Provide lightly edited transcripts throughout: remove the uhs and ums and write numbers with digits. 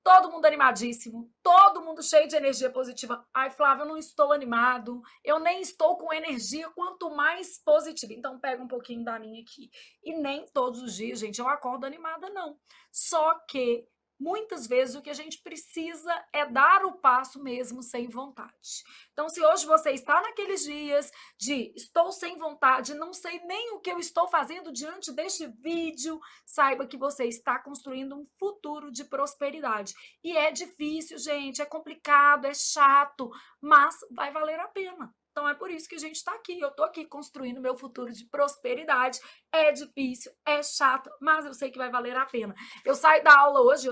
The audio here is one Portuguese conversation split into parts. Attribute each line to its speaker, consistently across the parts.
Speaker 1: todo mundo animadíssimo, todo mundo cheio de energia positiva. Ai, Flávia, eu não estou animado, eu nem estou com energia, quanto mais positiva. Então, pega um pouquinho da minha aqui. E nem todos os dias, gente, eu acordo animada, não. Só que muitas vezes o que a gente precisa é dar o passo mesmo sem vontade. Então, se hoje você está naqueles dias de estou sem vontade, não sei nem o que eu estou fazendo diante deste vídeo, saiba que você está construindo um futuro de prosperidade. E é difícil, gente, é complicado, é chato, mas vai valer a pena. Então é por isso que a gente está aqui. Eu estou aqui construindo meu futuro de prosperidade. É difícil, é chato, mas eu sei que vai valer a pena. Eu saio da aula hoje,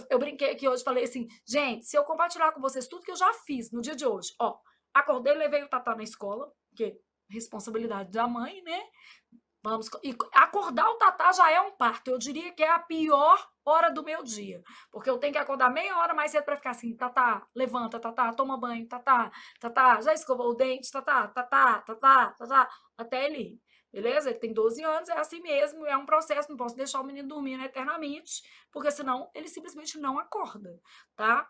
Speaker 1: eu brinquei aqui hoje, falei assim, gente, se eu compartilhar com vocês tudo que eu já fiz no dia de hoje, ó, acordei, levei o Tatá na escola, porque responsabilidade da mãe, né? E acordar o Tatá já é um parto. Eu diria que é a pior hora do meu dia. Porque eu tenho que acordar meia hora mais cedo para ficar assim, Tatá, levanta, Tatá, toma banho, Tatá, Tatá, já escovou o dente, Tatá, Tatá, Tatá, Tatá, até ele ir. Beleza? Ele tem 12 anos, é assim mesmo, é um processo, não posso deixar o menino dormindo eternamente, porque senão ele simplesmente não acorda, tá?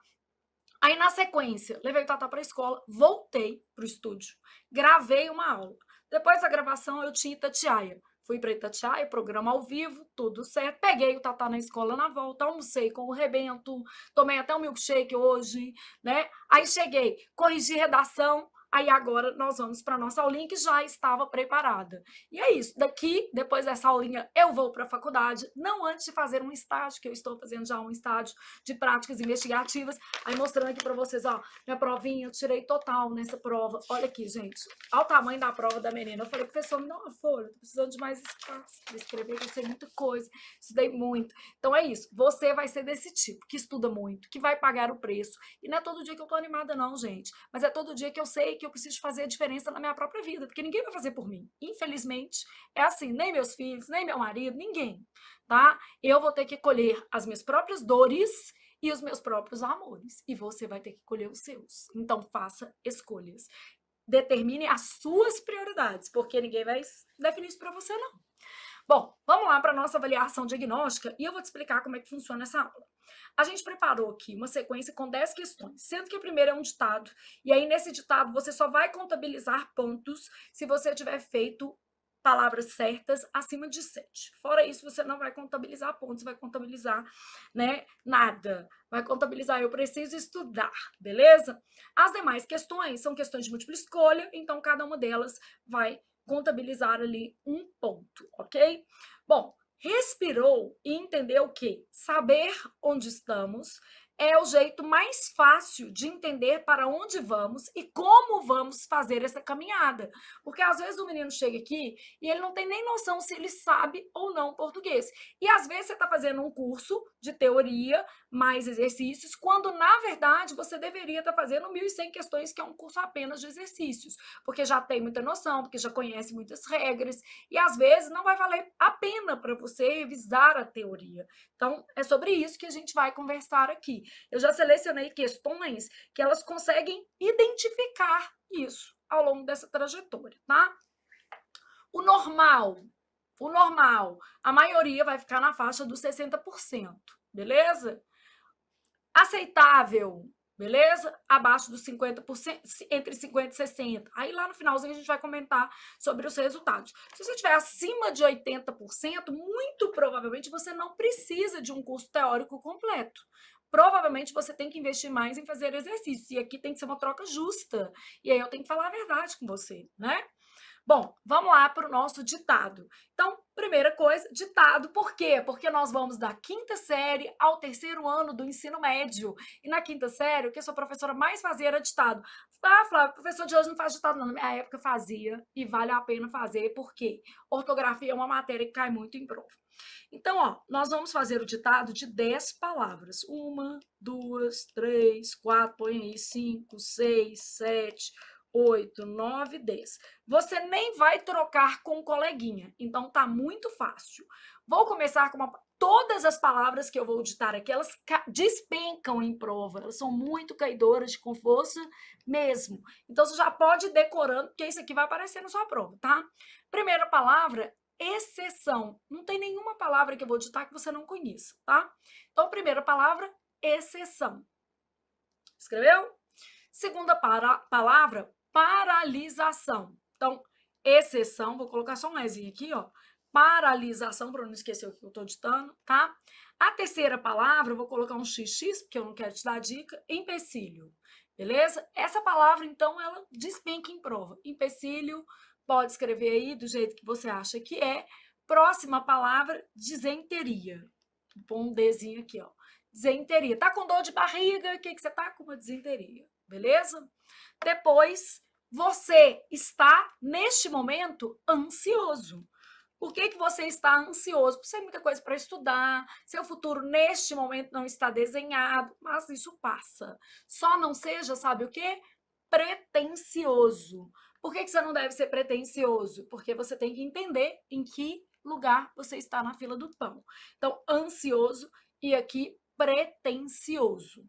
Speaker 1: Aí, na sequência, levei o Tatá para a escola, voltei para o estúdio, gravei uma aula. Depois da gravação, eu tinha Itatiaia. Fui para Itatiaia, programa ao vivo, tudo certo. Peguei o Tatá na escola na volta, almocei com o rebento, tomei até um milkshake hoje, né? Aí cheguei, corrigi redação, aí agora nós vamos para nossa aulinha que já estava preparada. E é isso, daqui, depois dessa aulinha, eu vou para a faculdade, não antes de fazer um estágio, que eu estou fazendo já um estágio de práticas investigativas. Aí mostrando aqui para vocês, ó, minha provinha, eu tirei total nessa prova. Olha aqui, gente, olha o tamanho da prova da menina. Eu falei, professor, me dá uma folha, tô precisando de mais espaço para escrever, que eu sei muita coisa, estudei muito. Então é isso, você vai ser desse tipo, que estuda muito, que vai pagar o preço. E não é todo dia que eu tô animada não, gente, mas é todo dia que eu sei que eu preciso fazer a diferença na minha própria vida, porque ninguém vai fazer por mim. Infelizmente, é assim, nem meus filhos, nem meu marido, ninguém, tá? Eu vou ter que colher as minhas próprias dores e os meus próprios amores. E você vai ter que colher os seus. Então, faça escolhas. Determine as suas prioridades, porque ninguém vai definir isso para você, não. Bom, vamos lá para a nossa avaliação diagnóstica e eu vou te explicar como é que funciona essa aula. A gente preparou aqui uma sequência com 10 questões, sendo que a primeira é um ditado, e aí nesse ditado você só vai contabilizar pontos se você tiver feito palavras certas acima de 7. Fora isso, você não vai contabilizar pontos, vai contabilizar, né, nada. Vai contabilizar eu preciso estudar, beleza? As demais questões são questões de múltipla escolha, então cada uma delas vai contabilizar ali um ponto, ok? Bom, respirou e entendeu que saber onde estamos é o jeito mais fácil de entender para onde vamos e como vamos fazer essa caminhada. Porque às vezes o menino chega aqui e ele não tem nem noção se ele sabe ou não português. E às vezes você está fazendo um curso de teoria, mais exercícios, quando na verdade você deveria estar fazendo 1.100 questões, que é um curso apenas de exercícios, porque já tem muita noção, porque já conhece muitas regras, e às vezes não vai valer a pena para você revisar a teoria. Então, é sobre isso que a gente vai conversar aqui. Eu já selecionei questões que elas conseguem identificar isso ao longo dessa trajetória, tá? O normal, a maioria vai ficar na faixa dos 60%, beleza? Aceitável, beleza? Abaixo dos 50%, entre 50% e 60%. Aí lá no finalzinho a gente vai comentar sobre os resultados. Se você estiver acima de 80%, muito provavelmente você não precisa de um curso teórico completo. Provavelmente você tem que investir mais em fazer exercícios. E aqui tem que ser uma troca justa. E aí eu tenho que falar a verdade com você, né? Bom, vamos lá para o nosso ditado. Então, primeira coisa, ditado, por quê? Porque nós vamos da quinta série ao terceiro ano do ensino médio. E na quinta série, o que a sua professora mais fazia era ditado. Ah, Flávia, o professor de hoje não faz ditado, não. Na minha época fazia e vale a pena fazer, porque ortografia é uma matéria que cai muito em prova. Então, ó, nós vamos fazer o ditado de 10 palavras. Uma, duas, três, quatro, põe aí, 5, 6, 7, 8, 9, 10. Você nem vai trocar com o coleguinha, então tá muito fácil. Vou começar com uma... Todas as palavras que eu vou ditar aqui, elas despencam em prova, elas são muito caidoras, com força mesmo. Então você já pode ir decorando, porque isso aqui vai aparecer na sua prova, tá? Primeira palavra, exceção. Não tem nenhuma palavra que eu vou ditar que você não conheça, tá? Então, primeira palavra, exceção. Escreveu? Segunda palavra, paralisação. Então, exceção, vou colocar só um Ezinho aqui, ó. Paralisação, para não esquecer o que eu estou ditando, tá? A terceira palavra, eu vou colocar um XX, porque eu não quero te dar dica, empecilho. Beleza? Essa palavra, então, ela despenca em prova. Empecilho, pode escrever aí do jeito que você acha que é. Próxima palavra, disenteria. Põe um Dzinho aqui, ó. Disenteria. Tá com dor de barriga? O que você tá com? Uma disenteria. Beleza? Depois, você está, neste momento, ansioso. Por que você está ansioso? Porque você tem muita coisa para estudar, seu futuro, neste momento, não está desenhado, mas isso passa. Só não seja, sabe o quê? Pretensioso. Por que você não deve ser pretensioso? Porque você tem que entender em que lugar você está na fila do pão. Então, ansioso e aqui pretensioso.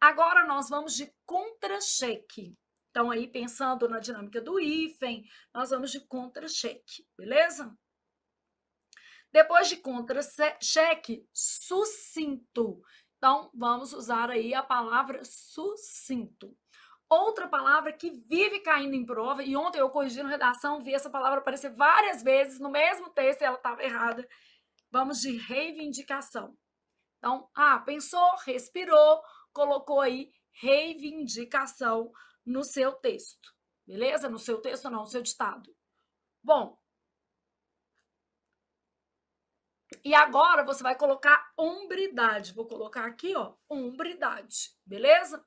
Speaker 1: Agora nós vamos de contra-cheque. Então, aí, pensando na dinâmica do hífen, nós vamos de contra-cheque, beleza? Depois de contra-cheque, sucinto. Então, vamos usar aí a palavra sucinto. Outra palavra que vive caindo em prova, e ontem eu corrigindo redação, vi essa palavra aparecer várias vezes no mesmo texto e ela estava errada. Vamos de reivindicação. Então, pensou, respirou, colocou aí reivindicação no seu texto. Beleza? No seu texto não, no seu ditado. Bom, e agora você vai colocar hombridade. Vou colocar aqui, ó, hombridade. Beleza?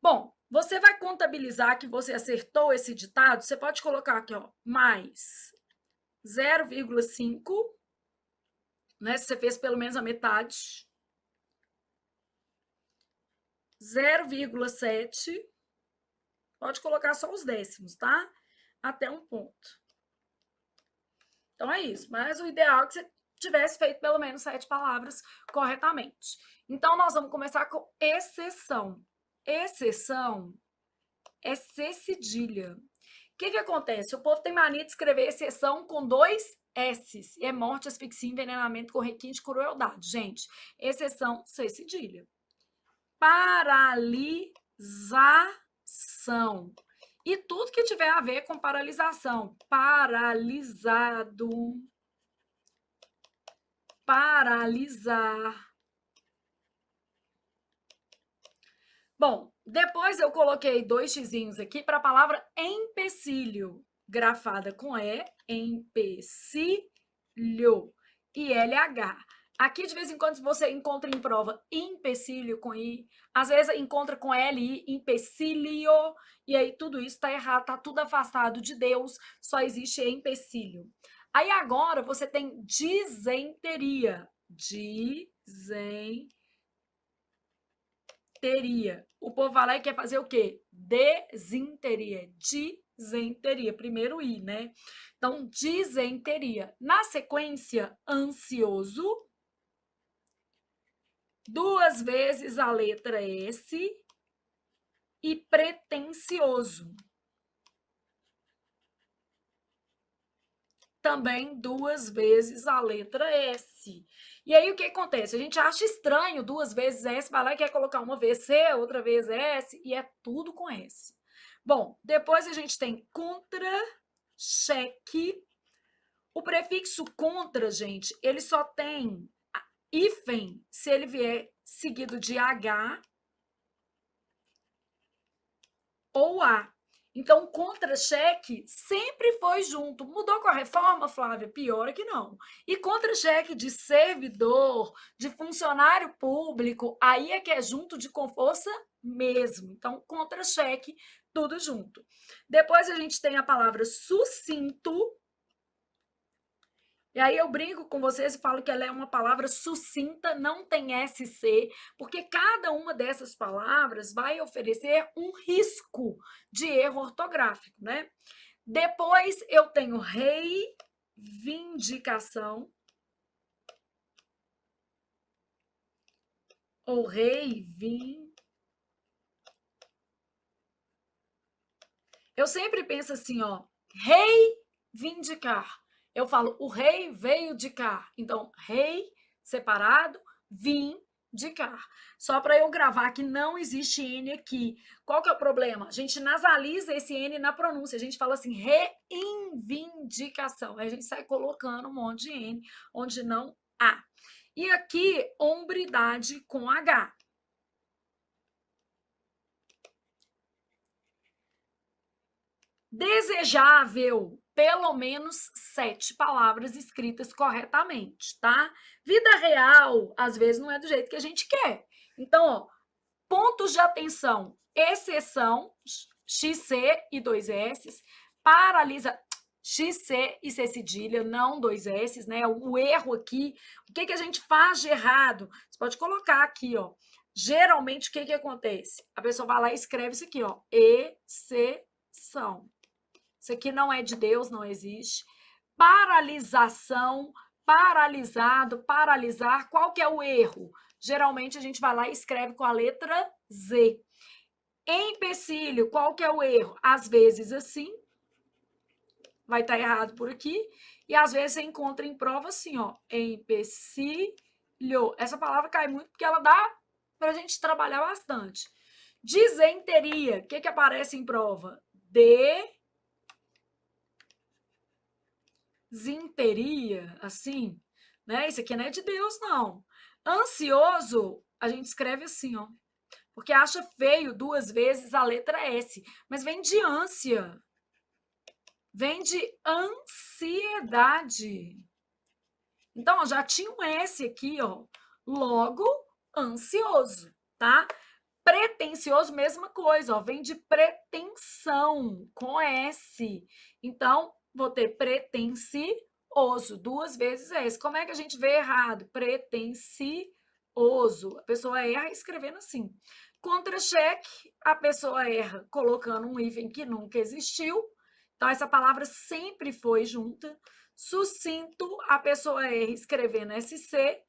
Speaker 1: Bom, você vai contabilizar que você acertou esse ditado. Você pode colocar aqui, ó, mais 0,5, né? Se você fez pelo menos a metade. 0,7. Pode colocar só os décimos, tá? Até um ponto. Então, é isso. Mas o ideal é que você tivesse feito pelo menos 7 palavras corretamente. Então, nós vamos começar com exceção. Exceção é C cedilha. O que acontece? O povo tem mania de escrever exceção com 2 S's. E é morte, asfixia, envenenamento com requinte, crueldade. Gente, exceção C cedilha. Paralisação. E tudo que tiver a ver com paralisação. Paralisado. Paralisar. Bom, depois eu coloquei 2 xizinhos aqui para a palavra empecilho, grafada com E, empecilho, e LH. Aqui, de vez em quando, você encontra em prova empecilho com I, às vezes encontra com LI, empecilho, e aí tudo isso está errado, está tudo afastado de Deus, só existe empecilho. Aí agora você tem disenteria. Disenteria. O povo vai lá e quer fazer o quê? Desinteria. Disenteria. Primeiro I, né? Então, disenteria. Na sequência, ansioso. 2 vezes a letra S. E pretensioso. Também 2 vezes a letra S. E aí, o que acontece? A gente acha estranho 2 vezes S, vai lá e quer colocar uma vez C, outra vez S, e é tudo com S. Bom, depois a gente tem contra-cheque. O prefixo contra, gente, ele só tem hífen se ele vier seguido de H ou A. Então, contra-cheque sempre foi junto. Mudou com a reforma, Flávia? Pior é que não. E contra-cheque de servidor, de funcionário público, aí é que é junto de com força mesmo. Então, contra-cheque, tudo junto. Depois a gente tem a palavra sucinto. E aí eu brinco com vocês e falo que ela é uma palavra sucinta, não tem SC, porque cada uma dessas palavras vai oferecer um risco de erro ortográfico, né? Depois eu tenho reivindicação ou Eu sempre penso assim, ó, reivindicar. Eu falo, o rei veio de cá. Então, rei, separado, vim, reivindicar. Só para eu gravar que não existe N aqui. Qual que é o problema? A gente nasaliza esse N na pronúncia. A gente fala assim, reivindicação. Aí a gente sai colocando um monte de N onde não há. E aqui, hombridade com H. Desejável, pelo menos 7 palavras escritas corretamente, tá? Vida real, às vezes, não é do jeito que a gente quer. Então, ó, pontos de atenção, exceção, XC e 2 S, paralisa, XC e C cedilha, não 2 S, né? O erro aqui, o que, que a gente faz de errado? Você pode colocar aqui, ó. Geralmente, o que, que acontece? A pessoa vai lá e escreve isso aqui, ó. Exceção. Isso aqui não é de Deus, não existe. Paralisação, paralisado, paralisar. Qual que é o erro? Geralmente a gente vai lá e escreve com a letra Z. Empecilho, qual que é o erro? Às vezes assim, vai estar errado por aqui, e às vezes você encontra em prova assim, ó, empecilho. Essa palavra cai muito porque ela dá para a gente trabalhar bastante. Disenteria, o que que aparece em prova? Desinteria, assim, né? Isso aqui não é de Deus, não. Ansioso, a gente escreve assim, ó, porque acha feio 2 vezes a letra S, mas vem de ânsia, vem de ansiedade. Então, ó, já tinha um S aqui, ó, logo ansioso, tá? Pretensioso, mesma coisa, ó, vem de pretensão, com S. Então, vou ter pretensioso, 2 vezes S. Como é que a gente vê errado? Pretensioso. A pessoa erra escrevendo assim. Contra-cheque, a pessoa erra colocando um hífen que nunca existiu. Então, essa palavra sempre foi junta. Sucinto, a pessoa erra escrevendo SC.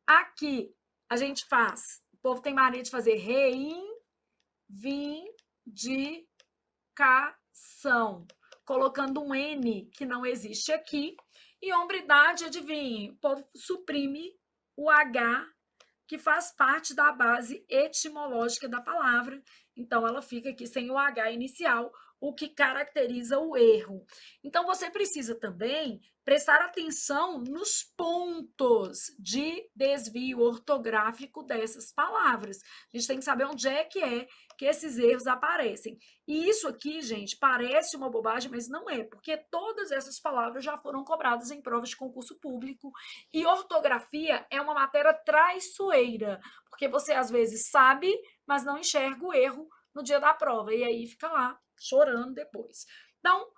Speaker 1: Aqui, a gente faz. O povo tem mania de fazer reivindicação, colocando um N que não existe aqui. E hombridade, adivinhe, o povo suprime o H, que faz parte da base etimológica da palavra. Então, ela fica aqui sem o H inicial, o que caracteriza o erro. Então, você precisa também prestar atenção nos pontos de desvio ortográfico dessas palavras. A gente tem que saber onde é que esses erros aparecem. E isso aqui, gente, parece uma bobagem, mas não é, porque todas essas palavras já foram cobradas em provas de concurso público e ortografia é uma matéria traiçoeira, porque você às vezes sabe, mas não enxerga o erro no dia da prova, e aí fica lá chorando depois. Então,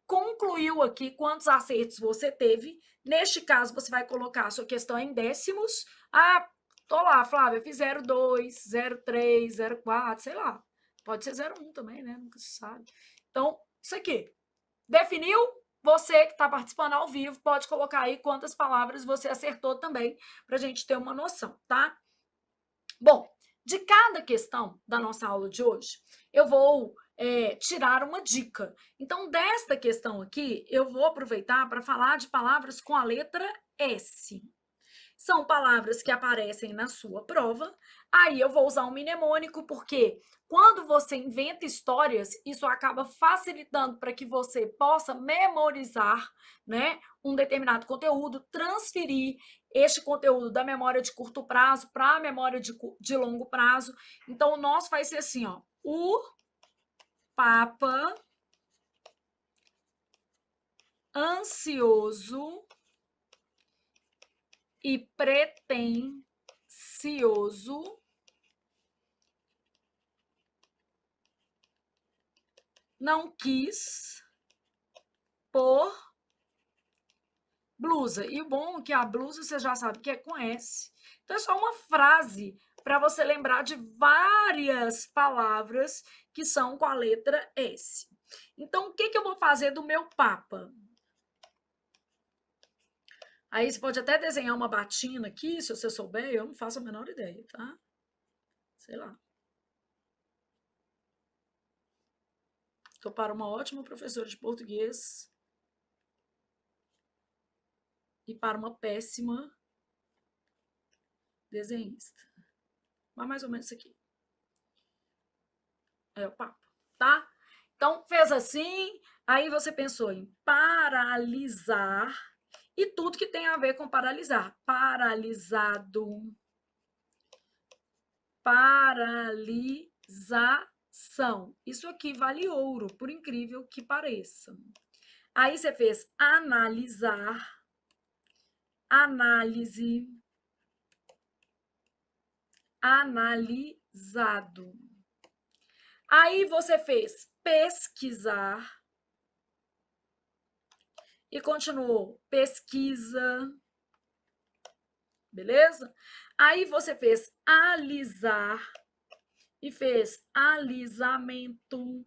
Speaker 1: concluiu aqui quantos acertos você teve. Neste caso, você vai colocar a sua questão em décimos. Ah, tô lá, Flávia, fiz 0,2, 0,3, 0,4, sei lá. Pode ser 0,1 também, né? Nunca se sabe. Então, isso aqui. Definiu? Você que está participando ao vivo pode colocar aí quantas palavras você acertou também, para a gente ter uma noção, tá? Bom, de cada questão da nossa aula de hoje, eu vou tirar uma dica. Então, desta questão aqui, eu vou aproveitar para falar de palavras com a letra S. São palavras que aparecem na sua prova. Aí eu vou usar um mnemônico, porque quando você inventa histórias, isso acaba facilitando para que você possa memorizar, né, um determinado conteúdo, transferir este conteúdo da memória de curto prazo para a memória de longo prazo. Então, o nosso vai ser assim, ó, o Papa ansioso e pretensioso não quis pôr blusa. E o bom é que a blusa você já sabe que é com S. Então é só uma frase para você lembrar de várias palavras que são com a letra S. Então, o que, que eu vou fazer do meu Papa? Aí você pode até desenhar uma batina aqui, se você souber, eu não faço a menor ideia, tá? Sei lá. Estou para uma ótima professora de português e para uma péssima desenhista. Mas mais ou menos isso aqui. É o papo, tá? Então, fez assim, aí você pensou em paralisar e tudo que tem a ver com paralisar. Paralisado, paralisação. Isso aqui vale ouro, por incrível que pareça. Aí você fez analisar, análise, analisado. Aí você fez pesquisar e continuou pesquisa, beleza? Aí você fez alisar e fez alisamento.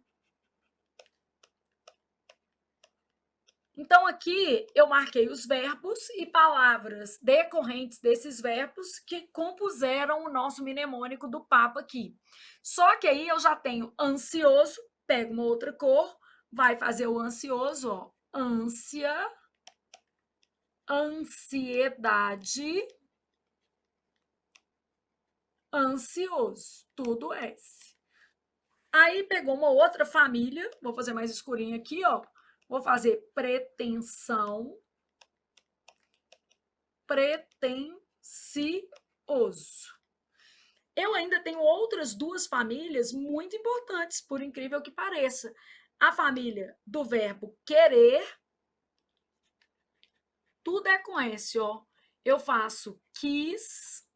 Speaker 1: Então, aqui eu marquei os verbos e palavras decorrentes desses verbos que compuseram o nosso mnemônico do papo aqui. Só que aí eu já tenho ansioso, pego uma outra cor, vai fazer o ansioso, ó, ânsia, ansiedade, ansioso, tudo S. Aí pegou uma outra família, vou fazer mais escurinho aqui, ó. Vou fazer pretensão, pretensioso. Eu ainda tenho outras duas famílias muito importantes, por incrível que pareça. A família do verbo querer, tudo é com S, ó. Eu faço quis,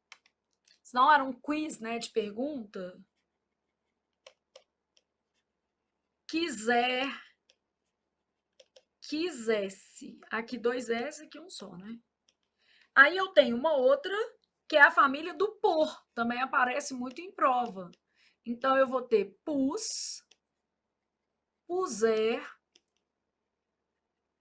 Speaker 1: senão era um quiz, né, de pergunta. Quiser, quisesse. Aqui dois S, aqui um só, né? Aí eu tenho uma outra, que é a família do por, também aparece muito em prova. Então, eu vou ter pus, puser,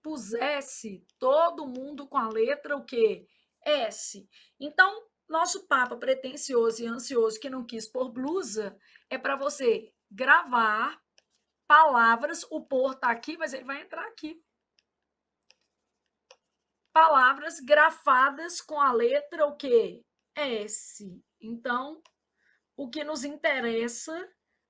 Speaker 1: pusesse, todo mundo com a letra o quê? S. Então, nosso papa pretensioso e ansioso que não quis pôr blusa é para você gravar palavras, o por tá aqui, mas ele vai entrar aqui. Palavras grafadas com a letra o quê? S. Então, o que nos interessa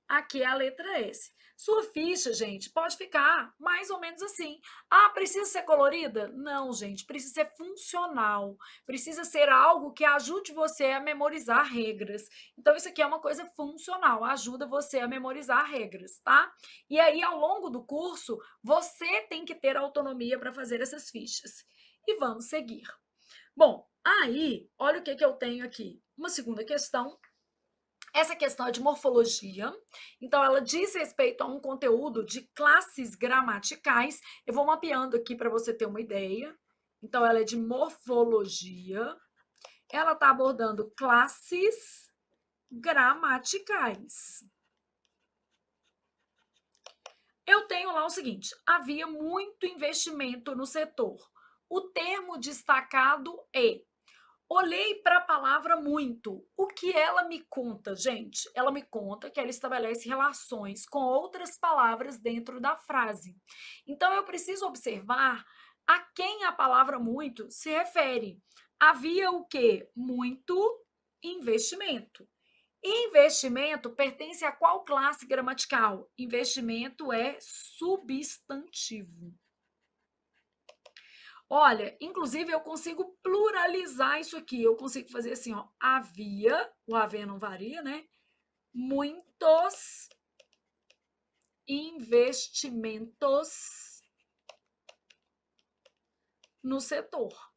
Speaker 1: aqui é a letra S. Sua ficha, gente, pode ficar mais ou menos assim. Ah, precisa ser colorida? Não, gente, precisa ser funcional. Precisa ser algo que ajude você a memorizar regras. Então, isso aqui é uma coisa funcional, ajuda você a memorizar regras, tá? E aí, ao longo do curso, você tem que ter autonomia para fazer essas fichas. E vamos seguir. Bom, aí, olha o que eu tenho aqui. Uma segunda questão. Essa questão é de morfologia, então ela diz respeito a um conteúdo de classes gramaticais. Eu vou mapeando aqui para você ter uma ideia. Então, ela é de morfologia. Ela está abordando classes gramaticais. Eu tenho lá o seguinte: havia muito investimento no setor. O termo destacado é. Olhei para a palavra muito. O que ela me conta, gente? Ela me conta que ela estabelece relações com outras palavras dentro da frase. Então, eu preciso observar a quem a palavra muito se refere. Havia o quê? Muito investimento. Investimento pertence a qual classe gramatical? Investimento é substantivo. Olha, inclusive eu consigo pluralizar isso aqui. Eu consigo fazer assim, ó. Havia, o haver não varia, né? Muitos investimentos no setor.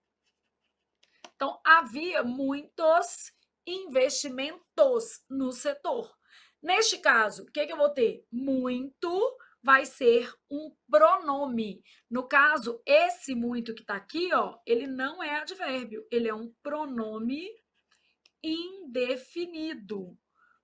Speaker 1: Então, havia muitos investimentos no setor. Neste caso, o que eu vou ter? Muito vai ser um pronome. No caso, esse muito que está aqui, ó, ele não é advérbio, ele é um pronome indefinido.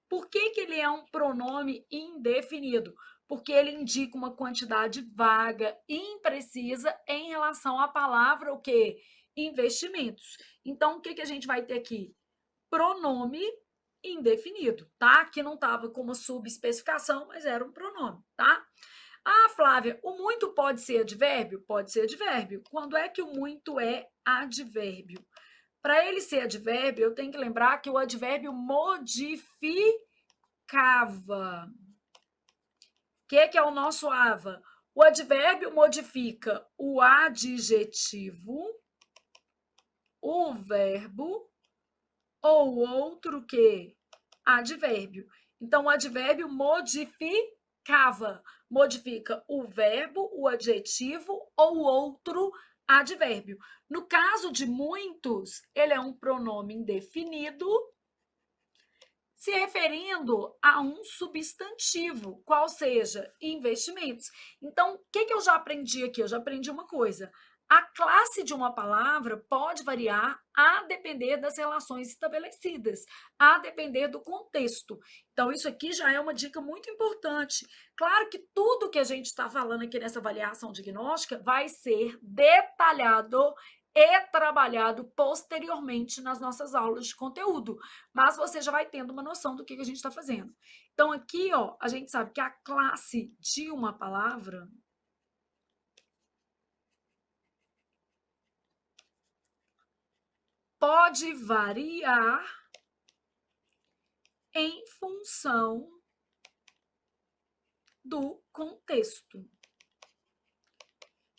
Speaker 1: Por que ele é um pronome indefinido? Porque ele indica uma quantidade vaga, imprecisa, em relação à palavra o quê? Investimentos. Então, o que a gente vai ter aqui? Pronome indefinido, tá? Que não estava como subespecificação, mas era um pronome, tá? Ah, Flávia, o muito pode ser advérbio? Pode ser advérbio. Quando é que o muito é advérbio? Para ele ser advérbio, eu tenho que lembrar que o advérbio modificava. O que é o nosso ava? O advérbio modifica o adjetivo, o verbo ou outro que? Advérbio. Então, o advérbio modificava. Modifica o verbo, o adjetivo ou outro advérbio. No caso de muitos, ele é um pronome indefinido se referindo a um substantivo, qual seja investimentos. Então, o que eu já aprendi aqui? Eu já aprendi uma coisa. A classe de uma palavra pode variar a depender das relações estabelecidas, a depender do contexto. Então, isso aqui já é uma dica muito importante. Claro que tudo que a gente está falando aqui nessa avaliação diagnóstica vai ser detalhado e trabalhado posteriormente nas nossas aulas de conteúdo, mas você já vai tendo uma noção do que a gente está fazendo. Então, aqui, ó, a gente sabe que a classe de uma palavra pode variar em função do contexto.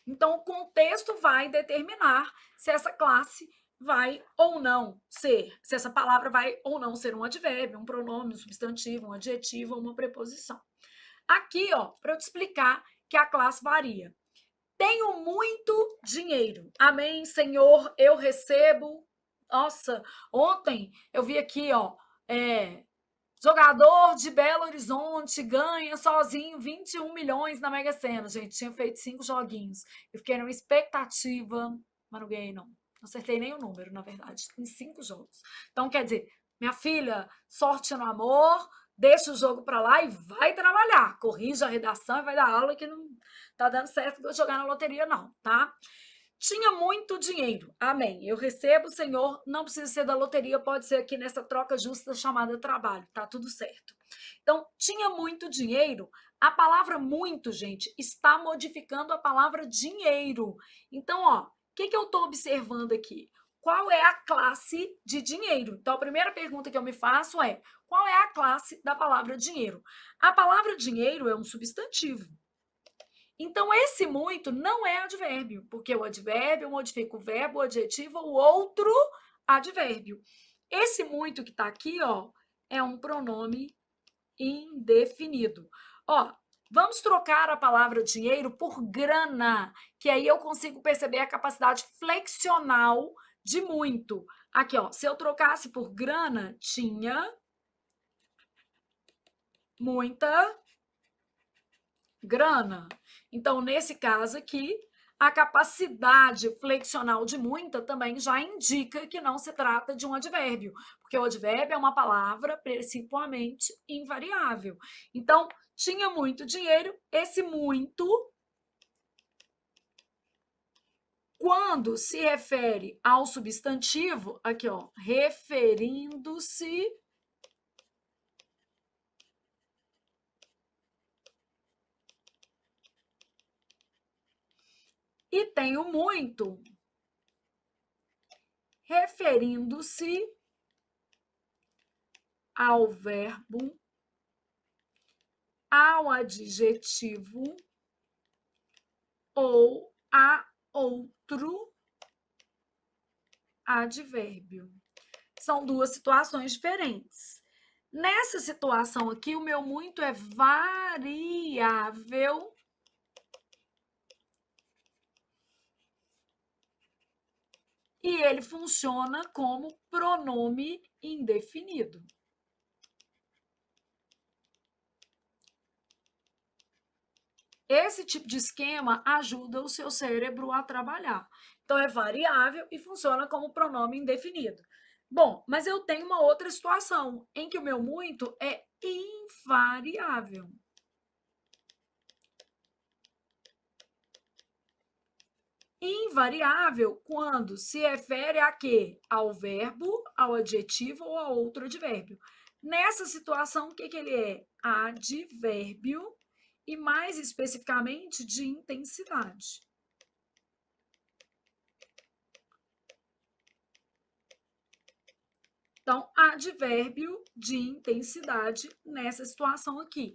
Speaker 1: Então, o contexto vai determinar se essa classe vai ou não ser, se essa palavra vai ou não ser um advérbio, um pronome, um substantivo, um adjetivo ou uma preposição. Aqui, ó, para eu te explicar que a classe varia. Tenho muito dinheiro. Amém, Senhor, eu recebo. Nossa, ontem eu vi aqui, ó, jogador de Belo Horizonte ganha sozinho 21 milhões na Mega Sena. Gente, tinha feito 5 joguinhos. Eu fiquei numa expectativa, mas não ganhei, não. Não acertei nem o número, na verdade, em 5 jogos. Então, quer dizer, minha filha, sorte no amor, deixa o jogo para lá e vai trabalhar. Corrija a redação e vai dar aula que não tá dando certo de eu jogar na loteria, não, tá? Tinha muito dinheiro. Amém. Eu recebo, Senhor. Não precisa ser da loteria, pode ser aqui nessa troca justa chamada trabalho. Tá tudo certo. Então, tinha muito dinheiro. A palavra muito, gente, está modificando a palavra dinheiro. Então, ó, o que eu estou observando aqui? Qual é a classe de dinheiro? Então, a primeira pergunta que eu me faço é: qual é a classe da palavra dinheiro? A palavra dinheiro é um substantivo. Então, esse muito não é advérbio, porque o advérbio modifica o verbo, o adjetivo ou outro advérbio. Esse muito que está aqui, ó, é um pronome indefinido. Ó, vamos trocar a palavra dinheiro por grana, que aí eu consigo perceber a capacidade flexional de muito. Aqui, ó, se eu trocasse por grana, tinha muita grana. Então, nesse caso aqui, a capacidade flexional de muita também já indica que não se trata de um advérbio, porque o advérbio é uma palavra principalmente invariável. Então, tinha muito dinheiro, esse muito, quando se refere ao substantivo, aqui ó, referindo-se e tem o muito referindo-se ao verbo, ao adjetivo ou a outro advérbio. São duas situações diferentes. Nessa situação aqui, o meu muito é variável e ele funciona como pronome indefinido. Esse tipo de esquema ajuda o seu cérebro a trabalhar. Então, é variável e funciona como pronome indefinido. Bom, mas eu tenho uma outra situação em que o meu muito é invariável. Invariável quando se refere a quê? Ao verbo, ao adjetivo ou a outro advérbio. Nessa situação, o que ele é? Advérbio e, mais especificamente, de intensidade. advérbio de intensidade nessa situação aqui.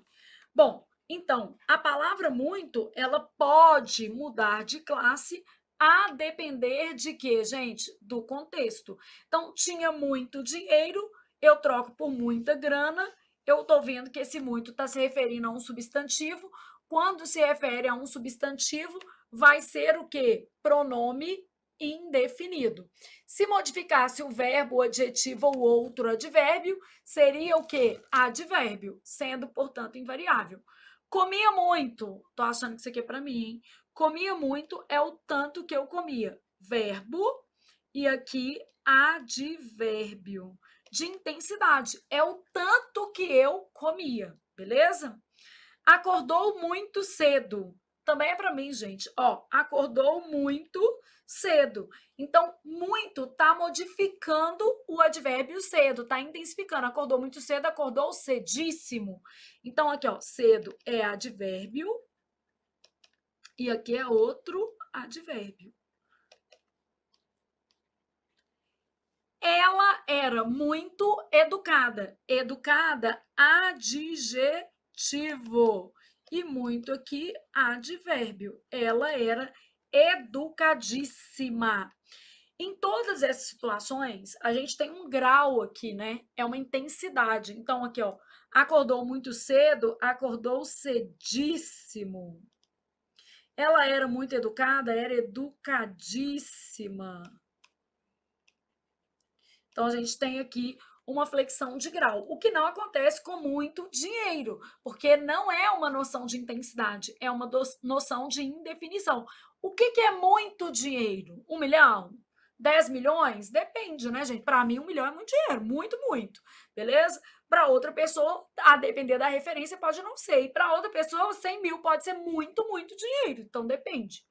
Speaker 1: Bom, então, a palavra muito, ela pode mudar de classe a depender de quê, gente? Do contexto. Então, tinha muito dinheiro, eu troco por muita grana, eu estou vendo que esse muito está se referindo a um substantivo. Quando se refere a um substantivo, vai ser o quê? Pronome indefinido. Se modificasse o verbo, o adjetivo ou outro advérbio, seria o quê? Advérbio, sendo, portanto, invariável. Comia muito. Tô achando que isso aqui é para mim, hein? Comia muito é o tanto que eu comia. Verbo e aqui advérbio de intensidade. É o tanto que eu comia, beleza? Acordou muito cedo. Também é para mim, gente. Ó, acordou muito cedo. Então, muito tá modificando o advérbio cedo, tá intensificando. Acordou muito cedo, acordou cedíssimo. Então, aqui, ó, cedo é advérbio e aqui é outro advérbio. Ela era muito educada. Educada, adjetivo. E muito aqui, advérbio. Ela era educadíssima. Em todas essas situações, a gente tem um grau aqui, né? É uma intensidade. Então, aqui, ó, acordou muito cedo, acordou cedíssimo. Ela era muito educada, era educadíssima. Então, a gente tem aqui uma flexão de grau, o que não acontece com muito dinheiro, porque não é uma noção de intensidade, é uma noção de indefinição. O que é muito dinheiro? 1 milhão? 10 milhões? Depende, né, gente? Para mim, 1 milhão é muito dinheiro, muito, muito, beleza? Para outra pessoa, a depender da referência, pode não ser. E para outra pessoa, 100 mil pode ser muito, muito dinheiro. Então, depende.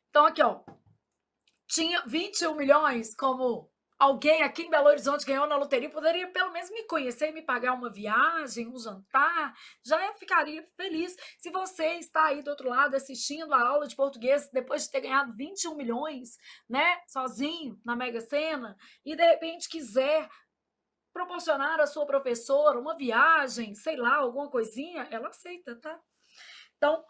Speaker 1: Então, aqui, ó, tinha 21 milhões, como alguém aqui em Belo Horizonte ganhou na loteria, poderia pelo menos me conhecer e me pagar uma viagem, um jantar, já eu ficaria feliz. Se você está aí do outro lado assistindo a aula de português depois de ter ganhado 21 milhões, né, sozinho, na Mega Sena, e de repente quiser proporcionar à sua professora uma viagem, sei lá, alguma coisinha, ela aceita, tá? Então,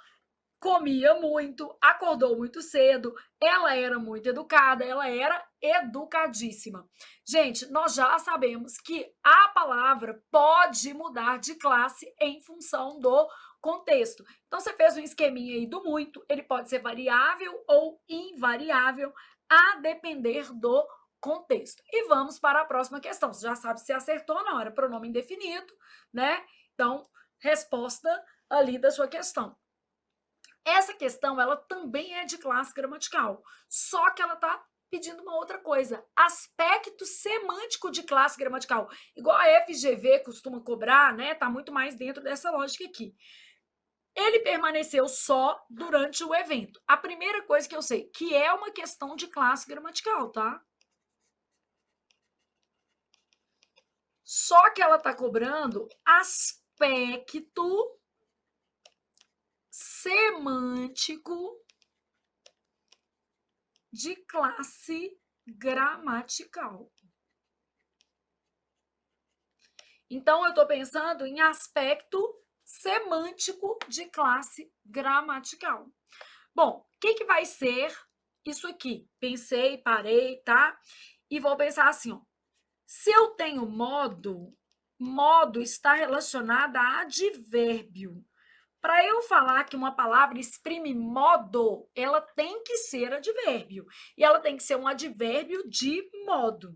Speaker 1: comia muito, acordou muito cedo, ela era muito educada, ela era educadíssima. Gente, nós já sabemos que a palavra pode mudar de classe em função do contexto. Então, você fez um esqueminha aí do muito, ele pode ser variável ou invariável, a depender do contexto. E vamos para a próxima questão. Você já sabe se acertou ou não, era pronome indefinido, né? Então, resposta ali da sua questão. Essa questão, ela também é de classe gramatical, só que ela está pedindo uma outra coisa, aspecto semântico de classe gramatical, igual a FGV costuma cobrar, né? Tá muito mais dentro dessa lógica aqui. Ele permaneceu só durante o evento. A primeira coisa que eu sei, que é uma questão de classe gramatical, tá? Só que ela está cobrando aspecto semântico de classe gramatical. Então, eu estou pensando em aspecto semântico de classe gramatical. Bom, o que vai ser isso aqui? Pensei, parei, tá? E vou pensar assim, ó. Se eu tenho modo, modo está relacionado a advérbio. Para eu falar que uma palavra exprime modo, ela tem que ser advérbio. E ela tem que ser um advérbio de modo.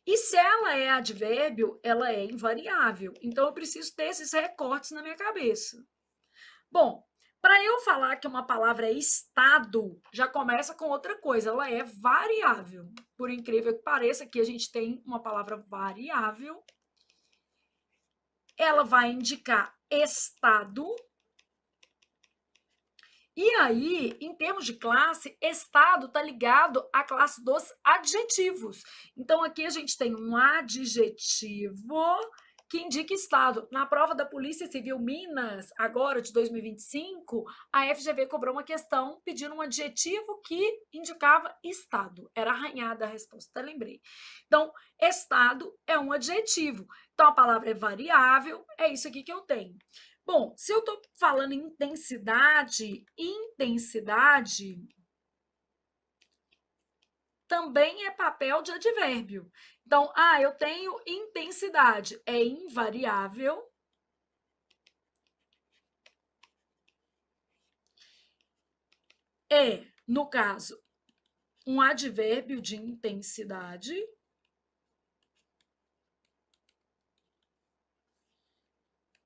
Speaker 1: E se ela é advérbio, ela é invariável. Então, eu preciso ter esses recortes na minha cabeça. Bom, para eu falar que uma palavra é estado, já começa com outra coisa. Ela é variável. Por incrível que pareça, aqui a gente tem uma palavra variável. Ela vai indicar estado. E aí, em termos de classe, estado está ligado à classe dos adjetivos. Então, aqui a gente tem um adjetivo que indica estado. Na prova da Polícia Civil Minas, agora de 2025, a FGV cobrou uma questão pedindo um adjetivo que indicava estado. Era arranhada a resposta, até lembrei. Então, estado é um adjetivo. Então, a palavra é variável, é isso aqui que eu tenho. Bom, se eu estou falando em intensidade, intensidade também é papel de advérbio. Então, eu tenho intensidade, é invariável. É, no caso, um advérbio de intensidade.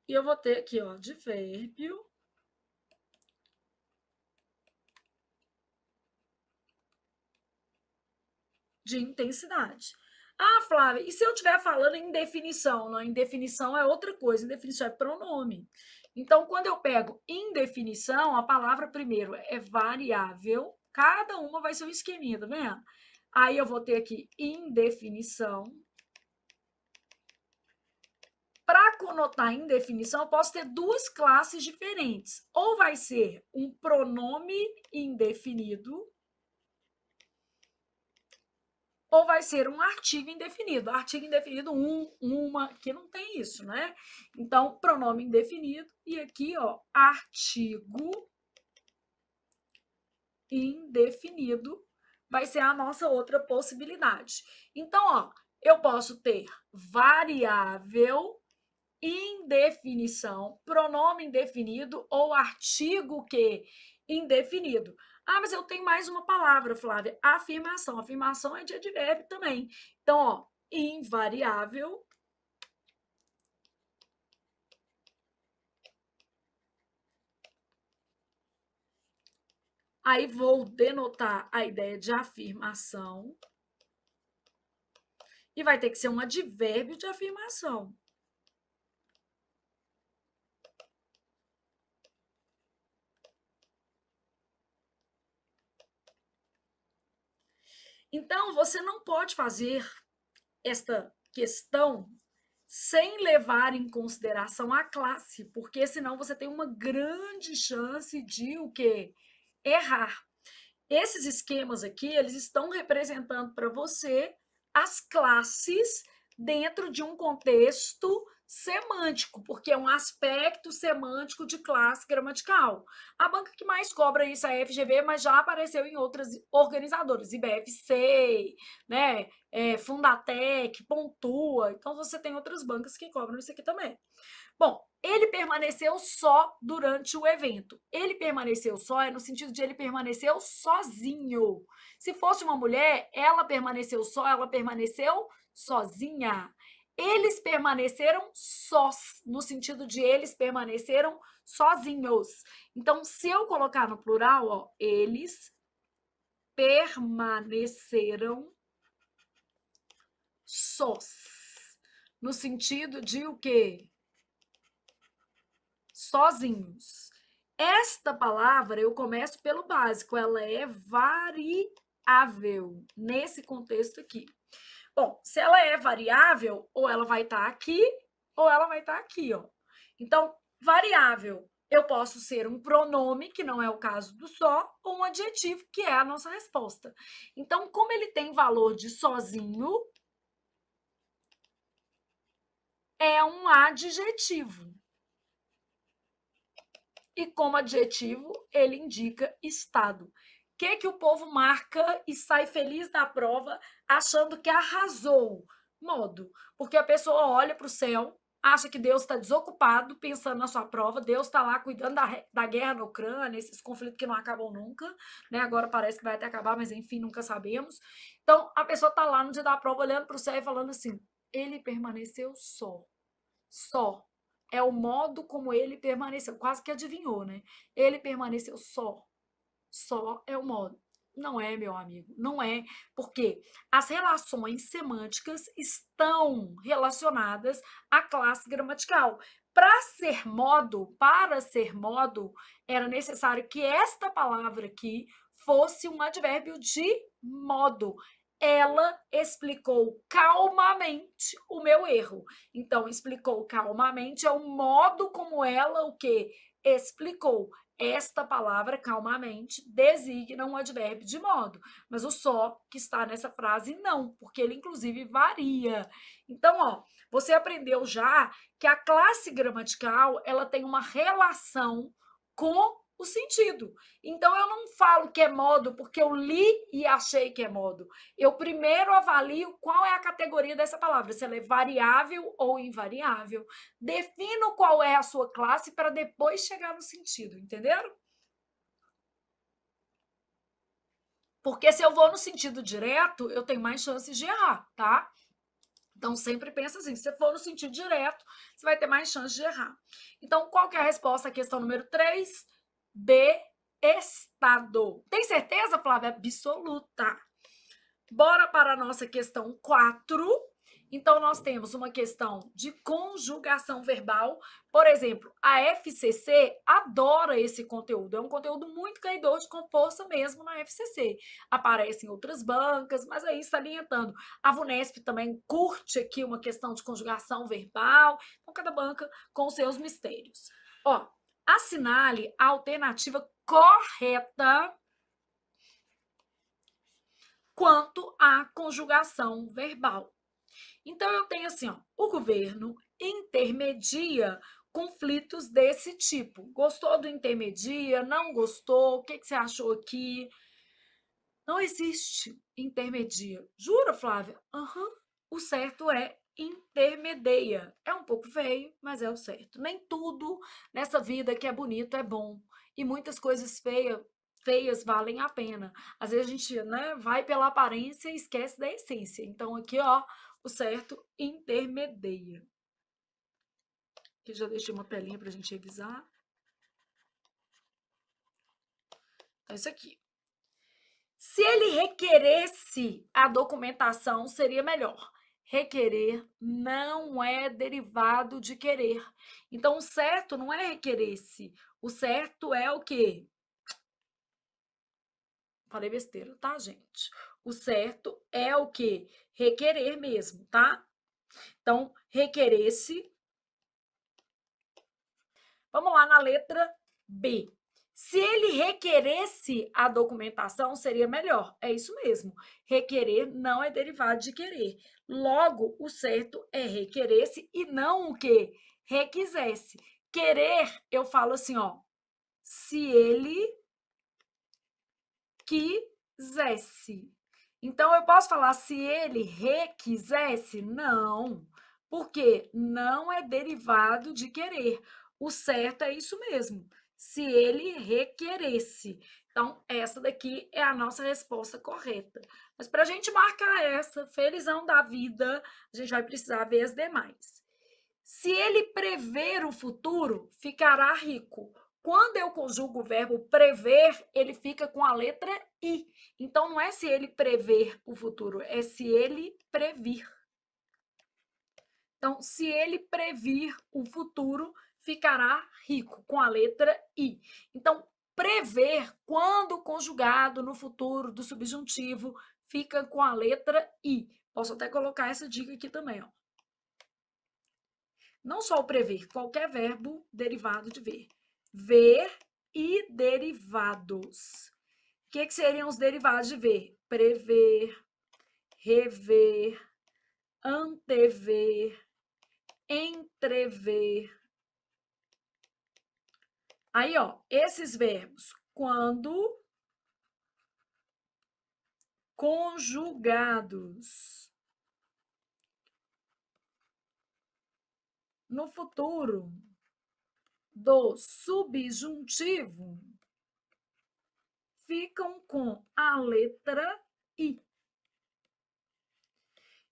Speaker 1: E eu vou ter aqui, ó, advérbio de intensidade. Flávia, e se eu estiver falando em definição? Não, indefinição é outra coisa, indefinição é pronome. Então, quando eu pego indefinição, a palavra primeiro é variável, cada uma vai ser um esqueminha, tá vendo? Aí eu vou ter aqui indefinição. Para conotar indefinição, eu posso ter duas classes diferentes. Ou vai ser um pronome indefinido, ou vai ser um artigo indefinido. Artigo indefinido, uma, que não tem isso, né? Então, pronome indefinido, e aqui, ó, artigo indefinido vai ser a nossa outra possibilidade. Então, ó, eu posso ter variável, indefinição, pronome indefinido ou artigo que indefinido. Mas eu tenho mais uma palavra, Flávia, afirmação. Afirmação é de advérbio também. Então, ó, invariável, aí vou denotar a ideia de afirmação e vai ter que ser um advérbio de afirmação. Então, você não pode fazer esta questão sem levar em consideração a classe, porque senão você tem uma grande chance de o quê? Errar. Esses esquemas aqui, eles estão representando para você as classes dentro de um contexto semântico, porque é um aspecto semântico de classe gramatical. A banca que mais cobra isso é a FGV, mas já apareceu em outras organizadoras, IBFC, né, Fundatec, Pontua, então você tem outras bancas que cobram isso aqui também. Bom, ele permaneceu só durante o evento. Ele permaneceu só é no sentido de ele permaneceu sozinho. Se fosse uma mulher, ela permaneceu só, ela permaneceu sozinha. Eles permaneceram sós, no sentido de eles permaneceram sozinhos. Então, se eu colocar no plural, ó, eles permaneceram sós. No sentido de o quê? Sozinhos. Esta palavra, eu começo pelo básico, ela é variável nesse contexto aqui. Bom, se ela é variável, ou ela vai estar aqui, ou ela vai estar aqui, ó. Então, variável, eu posso ser um pronome, que não é o caso do só, ou um adjetivo, que é a nossa resposta. Então, como ele tem valor de sozinho, é um adjetivo. E como adjetivo, ele indica estado. O que o povo marca e sai feliz da prova achando que arrasou? Modo. Porque a pessoa olha para o céu, acha que Deus está desocupado pensando na sua prova, Deus está lá cuidando da guerra na Ucrânia, esses conflitos que não acabam nunca, né? Agora parece que vai até acabar, mas enfim, nunca sabemos. Então, a pessoa está lá no dia da prova olhando para o céu e falando assim, ele permaneceu só. Só. É o modo como ele permaneceu. Quase que adivinhou, né? Ele permaneceu só. Só é o modo. Não é, meu amigo, não é, porque as relações semânticas estão relacionadas à classe gramatical. Para ser modo, era necessário que esta palavra aqui fosse um advérbio de modo. ela explicou calmamente o meu erro. Então, explicou calmamente é o modo como ela o quê? Explicou. Esta palavra, calmamente, designa um advérbio de modo, mas o só que está nessa frase não, porque ele inclusive varia. Então, ó, você aprendeu já que a classe gramatical, ela tem uma relação com o sentido. Então, eu não falo que é modo porque eu li e achei que é modo. Eu primeiro avalio qual é a categoria dessa palavra, se ela é variável ou invariável. Defino qual é a sua classe para depois chegar no sentido, entenderam? Porque se eu vou no sentido direto, eu tenho mais chances de errar, tá? Então, sempre pensa assim, se você for no sentido direto, você vai ter mais chance de errar. Então, qual que é a resposta à questão número 3? B, estado. Tem certeza, Flávia? Absoluta. Bora para a nossa questão 4. Então, nós temos uma questão de conjugação verbal. Por exemplo, a FCC adora esse conteúdo. É um conteúdo muito caidor com força mesmo na FCC. Aparece em outras bancas, mas aí salientando. A VUNESP também curte aqui uma questão de conjugação verbal. Então, cada banca com seus mistérios. Ó, assinale a alternativa correta quanto à conjugação verbal. Então, eu tenho assim, ó, o governo intermedia conflitos desse tipo. Gostou do intermedia? Não gostou? O que, que você achou aqui? Não existe intermedia. Jura, Flávia? Aham. O certo é intermedia. É um pouco feio, mas é o certo. Nem tudo nessa vida que é bonito é bom. E muitas coisas feias valem a pena. Às vezes a gente, né, vai pela aparência e esquece da essência. Então, aqui, ó, o certo intermedia. Aqui já deixei uma telinha para a gente revisar. Então, isso aqui. Se ele requeresse a documentação, seria melhor. Requerer não é derivado de querer. Então, o certo não é requeresse. O certo é o quê? Falei besteira, tá, gente? O certo é o quê? Requerer mesmo, tá? Então, requeresse. Vamos lá na letra B. Se ele requeresse a documentação, seria melhor. É isso mesmo. Requerer não é derivado de querer. Logo, o certo é requeresse e não o que? Requisesse. Querer, eu falo assim, ó. Se ele quisesse. Então, eu posso falar se ele requisesse? Não. Porque não é derivado de querer. O certo é isso mesmo. Se ele requeresse. Então, essa daqui é a nossa resposta correta. Mas para a gente marcar essa, felizão da vida, a gente vai precisar ver as demais. Se ele prever o futuro, ficará rico. Quando eu conjugo o verbo prever, ele fica com a letra I. Então, não é se ele prever o futuro, é se ele previr. Então, se ele previr o futuro, ficará rico, com a letra I. Então, prever, quando conjugado no futuro do subjuntivo, fica com a letra I. Posso até colocar essa dica aqui também, ó. Não só o prever, qualquer verbo derivado de ver. Ver e derivados. O que seriam os derivados de ver? Prever, rever, antever, entrever. Aí, ó, esses verbos, quando conjugados no futuro do subjuntivo, ficam com a letra I.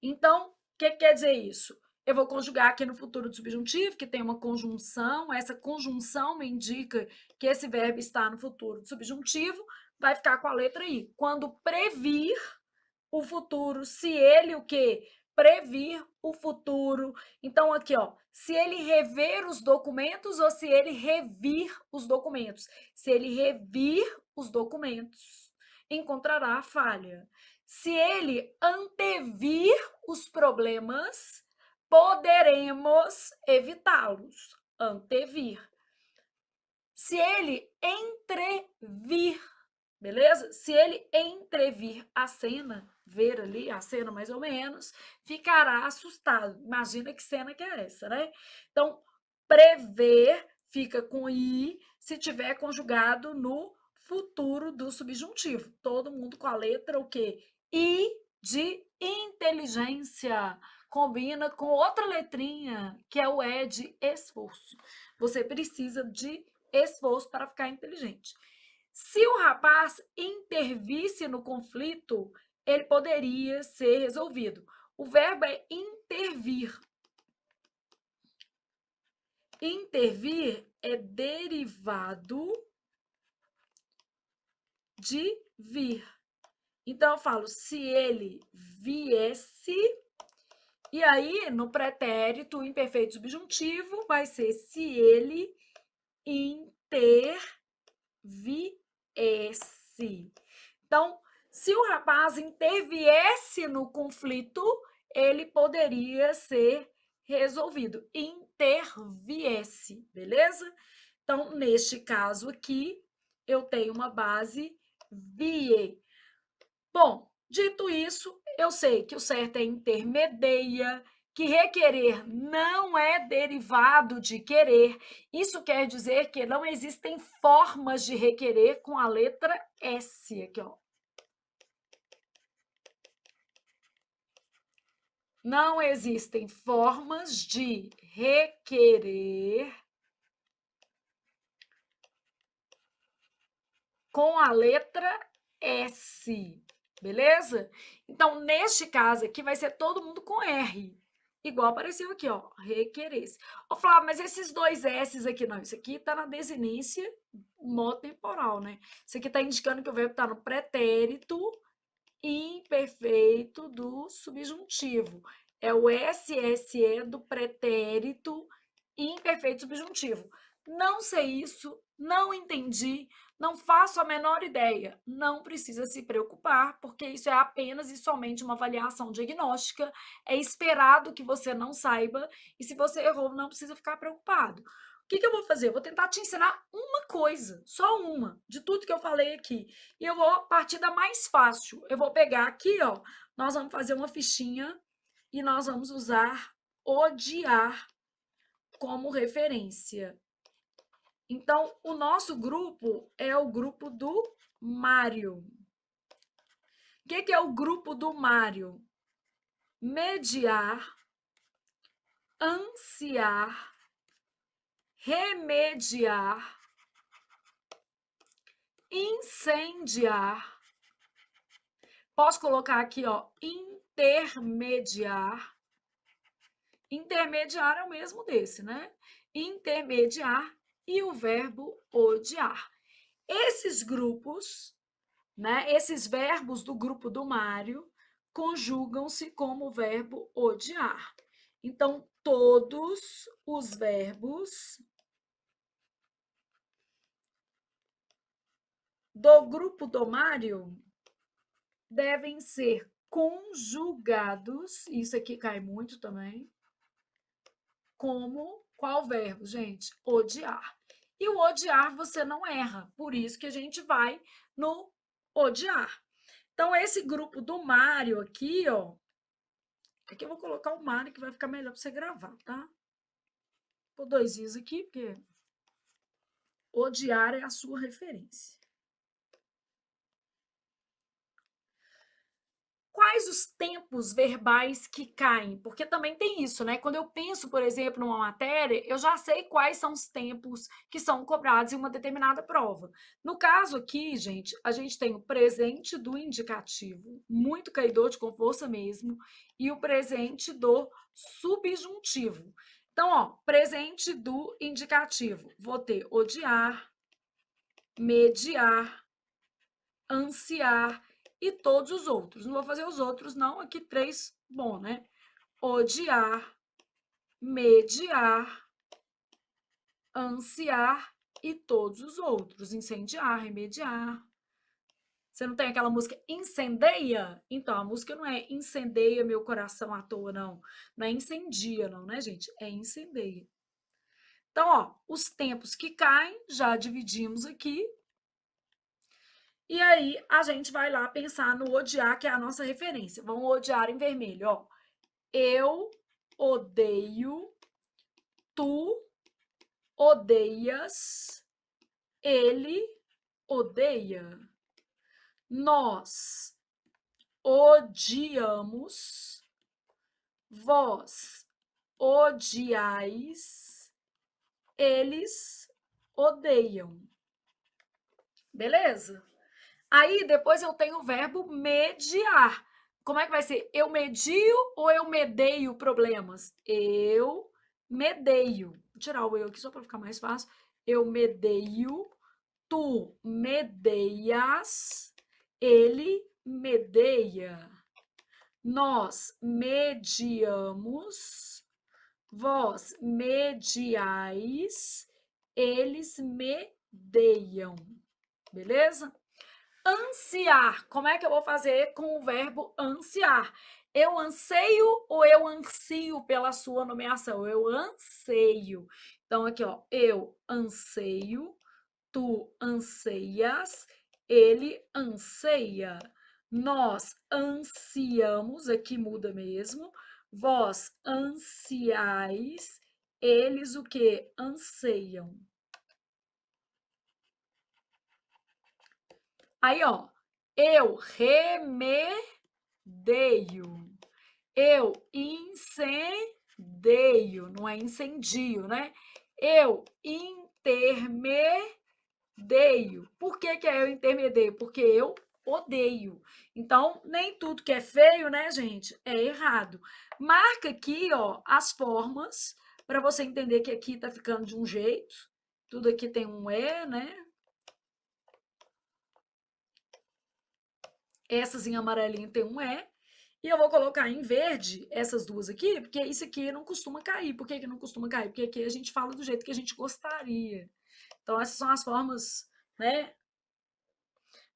Speaker 1: Então, o que quer dizer isso? Eu vou conjugar aqui no futuro do subjuntivo, que tem uma conjunção. Essa conjunção me indica que esse verbo está no futuro do subjuntivo, vai ficar com a letra I. Quando previr o futuro, se ele o quê? Previr o futuro. Então, aqui, ó, se ele rever os documentos ou se ele revir os documentos. Se ele revir os documentos, encontrará a falha. Se ele antevir os problemas, poderemos evitá-los. Antevir. Se ele entrevir, beleza? Se ele entrevir a cena, ver ali a cena mais ou menos, ficará assustado. Imagina que cena que é essa, né? Então, prever fica com i se tiver conjugado no futuro do subjuntivo. Todo mundo com a letra o quê? I de inteligência. Combina com outra letrinha, que é o E de esforço. Você precisa de esforço para ficar inteligente. Se o rapaz intervisse no conflito, ele poderia ser resolvido. O verbo é intervir. Intervir é derivado de vir. Então, eu falo, se ele viesse, e aí, no pretérito, o imperfeito subjuntivo vai ser se ele interviesse. Então, se o rapaz interviesse no conflito, ele poderia ser resolvido. Interviesse, beleza? Então, neste caso aqui, eu tenho uma base vie. Bom, dito isso, eu sei que o certo é intermedeia, que requerer não é derivado de querer. Isso quer dizer que não existem formas de requerer com a letra S aqui, ó. Não existem formas de requerer com a letra S, beleza? Então, neste caso aqui, vai ser todo mundo com R, igual apareceu aqui, ó, requeresse. Ô, Flávio, mas esses dois S's aqui, não, isso aqui tá na desinência modo temporal, né? Isso aqui tá indicando que o verbo tá no pretérito imperfeito do subjuntivo. É o SSE do pretérito imperfeito subjuntivo. Não sei isso, não entendi, não faço a menor ideia. Não precisa se preocupar, porque isso é apenas e somente uma avaliação diagnóstica. É esperado que você não saiba, e se você errou, não precisa ficar preocupado. O que eu vou fazer? Eu vou tentar te ensinar uma coisa, só uma, de tudo que eu falei aqui. E eu vou partir da mais fácil. Eu vou pegar aqui, ó, nós vamos fazer uma fichinha e nós vamos usar odiar como referência. Então, o nosso grupo é o grupo do Mário. O que é o grupo do Mário? Mediar, ansiar, remediar, incendiar. Posso colocar aqui, ó, intermediar. Intermediar é o mesmo desse, né? Intermediar e o verbo odiar. Esses grupos, né? Esses verbos do grupo do Mário conjugam-se como o verbo odiar. Então, todos os verbos do grupo do Mário devem ser conjugados, isso aqui cai muito também, como qual verbo, gente? Odiar. E o odiar você não erra, por isso que a gente vai no odiar. Então, esse grupo do Mário aqui, ó, aqui eu vou colocar o Mário que vai ficar melhor para você gravar, tá? Vou dois i's aqui, porque odiar é a sua referência. Quais os tempos verbais que caem? Porque também tem isso, né? Quando eu penso, por exemplo, numa matéria, eu já sei quais são os tempos que são cobrados em uma determinada prova. No caso aqui, gente, a gente tem o presente do indicativo, muito caidor de com força mesmo, e o presente do subjuntivo. Então, ó, presente do indicativo. Vou ter odiar, mediar, ansiar e todos os outros. Não vou fazer os outros, não. Aqui 3, bom, né? Odiar, mediar, ansiar e todos os outros. Incendiar, remediar. Você não tem aquela música incendeia? Então, a música não é incendeia meu coração à toa, não. Não é incendia, não, né, gente? É incendeia. Então, ó, os tempos que caem, já dividimos aqui. E aí, a gente vai lá pensar no odiar, que é a nossa referência. Vamos odiar em vermelho, ó. Eu odeio, tu odeias, ele odeia. Nós odiamos, vós odiais, eles odeiam. Beleza? Aí depois eu tenho o verbo mediar. Como é que vai ser? Eu medio ou eu medeio problemas? Eu medeio. Vou tirar o eu aqui só para ficar mais fácil. Eu medeio, tu medeias, ele medeia. Nós mediamos, vós mediais, eles medeiam. Beleza? Ansiar. Como é que eu vou fazer com o verbo ansiar? Eu anseio ou eu ansio pela sua nomeação? Eu anseio. Então, aqui, ó, eu anseio, tu anseias, ele anseia. Nós ansiamos, aqui muda mesmo. Vós ansiais, eles o que? Anseiam. Aí, ó, eu remedeio, eu incendeio, não é incendio, né? Eu intermedeio. Por que que é eu intermedeio? Porque eu odeio. Então, nem tudo que é feio, né, gente, é errado. Marca aqui, ó, as formas para você entender que aqui tá ficando de um jeito. Tudo aqui tem um E, né? Essas em amarelinho tem um E. E eu vou colocar em verde essas duas aqui, porque isso aqui não costuma cair. Por que, que não costuma cair? Porque aqui a gente fala do jeito que a gente gostaria. Então, essas são as formas, né,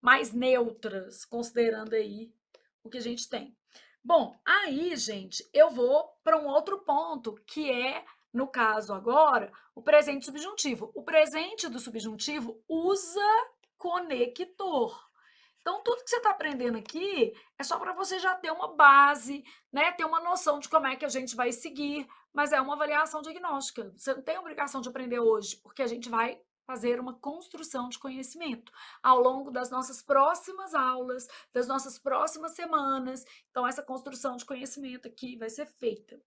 Speaker 1: mais neutras, considerando aí o que a gente tem. Bom, aí, gente, eu vou para um outro ponto, que é, no caso agora, o presente subjuntivo. O presente do subjuntivo usa conector. Então, tudo que você está aprendendo aqui é só para você já ter uma base, né? Ter uma noção de como é que a gente vai seguir, mas é uma avaliação diagnóstica. Você não tem obrigação de aprender hoje, porque a gente vai fazer uma construção de conhecimento ao longo das nossas próximas aulas, das nossas próximas semanas. Então, essa construção de conhecimento aqui vai ser feita.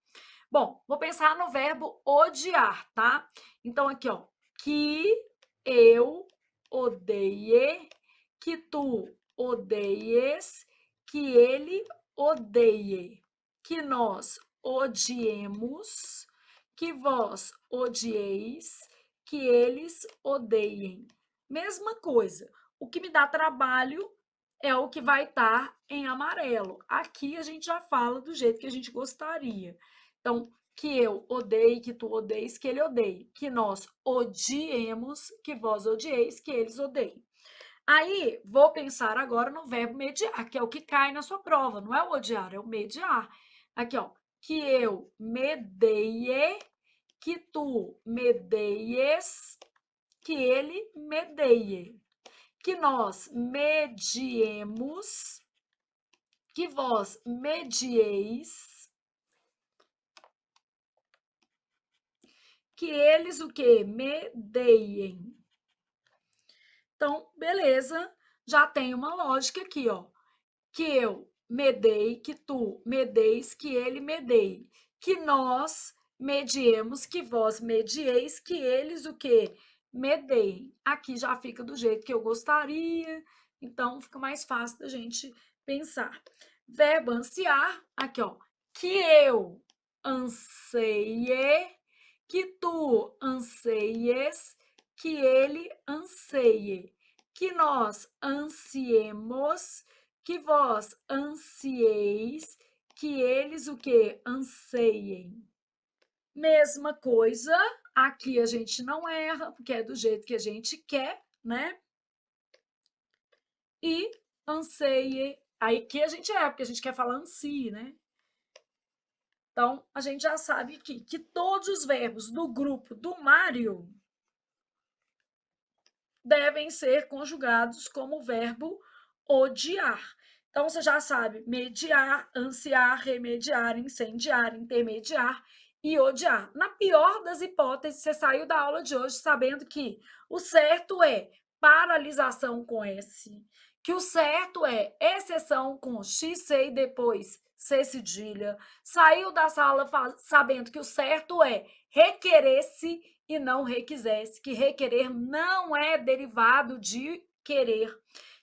Speaker 1: Bom, vou pensar no verbo odiar, tá? Então, aqui, ó, que eu odeie, que tu odeies, que ele odeie, que nós odiemos, que vós odieis, que eles odeiem. Mesma coisa. O que me dá trabalho é o que vai estar em amarelo. Aqui a gente já fala do jeito que a gente gostaria. Então, que eu odeie, que tu odeies, que ele odeie. Que nós odiemos, que vós odieis, que eles odeiem. Aí, vou pensar agora no verbo mediar, que é o que cai na sua prova. Não é o odiar, é o mediar. Aqui, ó. Que eu medeie, que tu medeies, que ele medeie. Que nós mediemos, que vós medieis, que eles o quê? Medeiem. Então, beleza, já tem uma lógica aqui, ó. Que eu medei, que tu medeis, que ele medeie. Que nós mediemos, que vós medieis, que eles o quê? Medeiem. Aqui já fica do jeito que eu gostaria, então fica mais fácil da gente pensar. Verbo ansiar, aqui, ó. Que eu anseie, que tu anseies, que ele anseie, que nós ansiemos, que vós ansieis, que eles o que? Anseiem. Mesma coisa, aqui a gente não erra, porque é do jeito que a gente quer, né? E anseie. Aí que a gente porque a gente quer falar ansie, né? Então, a gente já sabe aqui que todos os verbos do grupo do Mário devem ser conjugados como verbo odiar. Então, você já sabe mediar, ansiar, remediar, incendiar, intermediar e odiar. Na pior das hipóteses, você saiu da aula de hoje sabendo que o certo é paralisação com S, que o certo é exceção com X, C e depois C cedilha. Saiu da sala sabendo que o certo é requerer-se e não requisesse, que requerer não é derivado de querer,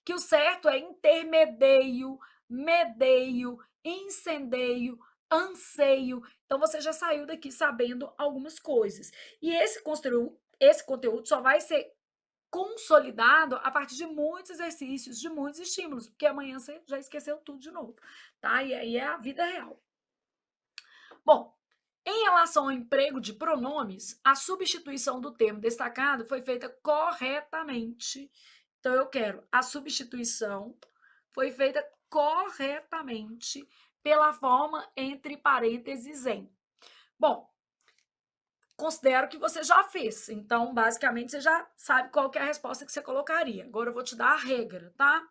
Speaker 1: que o certo é intermedeio, medeio, incendeio, anseio. Então, você já saiu daqui sabendo algumas coisas. E esse conteúdo só vai ser consolidado a partir de muitos exercícios, de muitos estímulos, porque amanhã você já esqueceu tudo de novo, tá? E aí é a vida real. Bom, em relação ao emprego de pronomes, a substituição do termo destacado foi feita corretamente. Então, eu quero a substituição foi feita corretamente pela forma entre parênteses em. Bom, considero que você já fez. Então, basicamente, você já sabe qual que é a resposta que você colocaria. Agora eu vou te dar a regra, tá?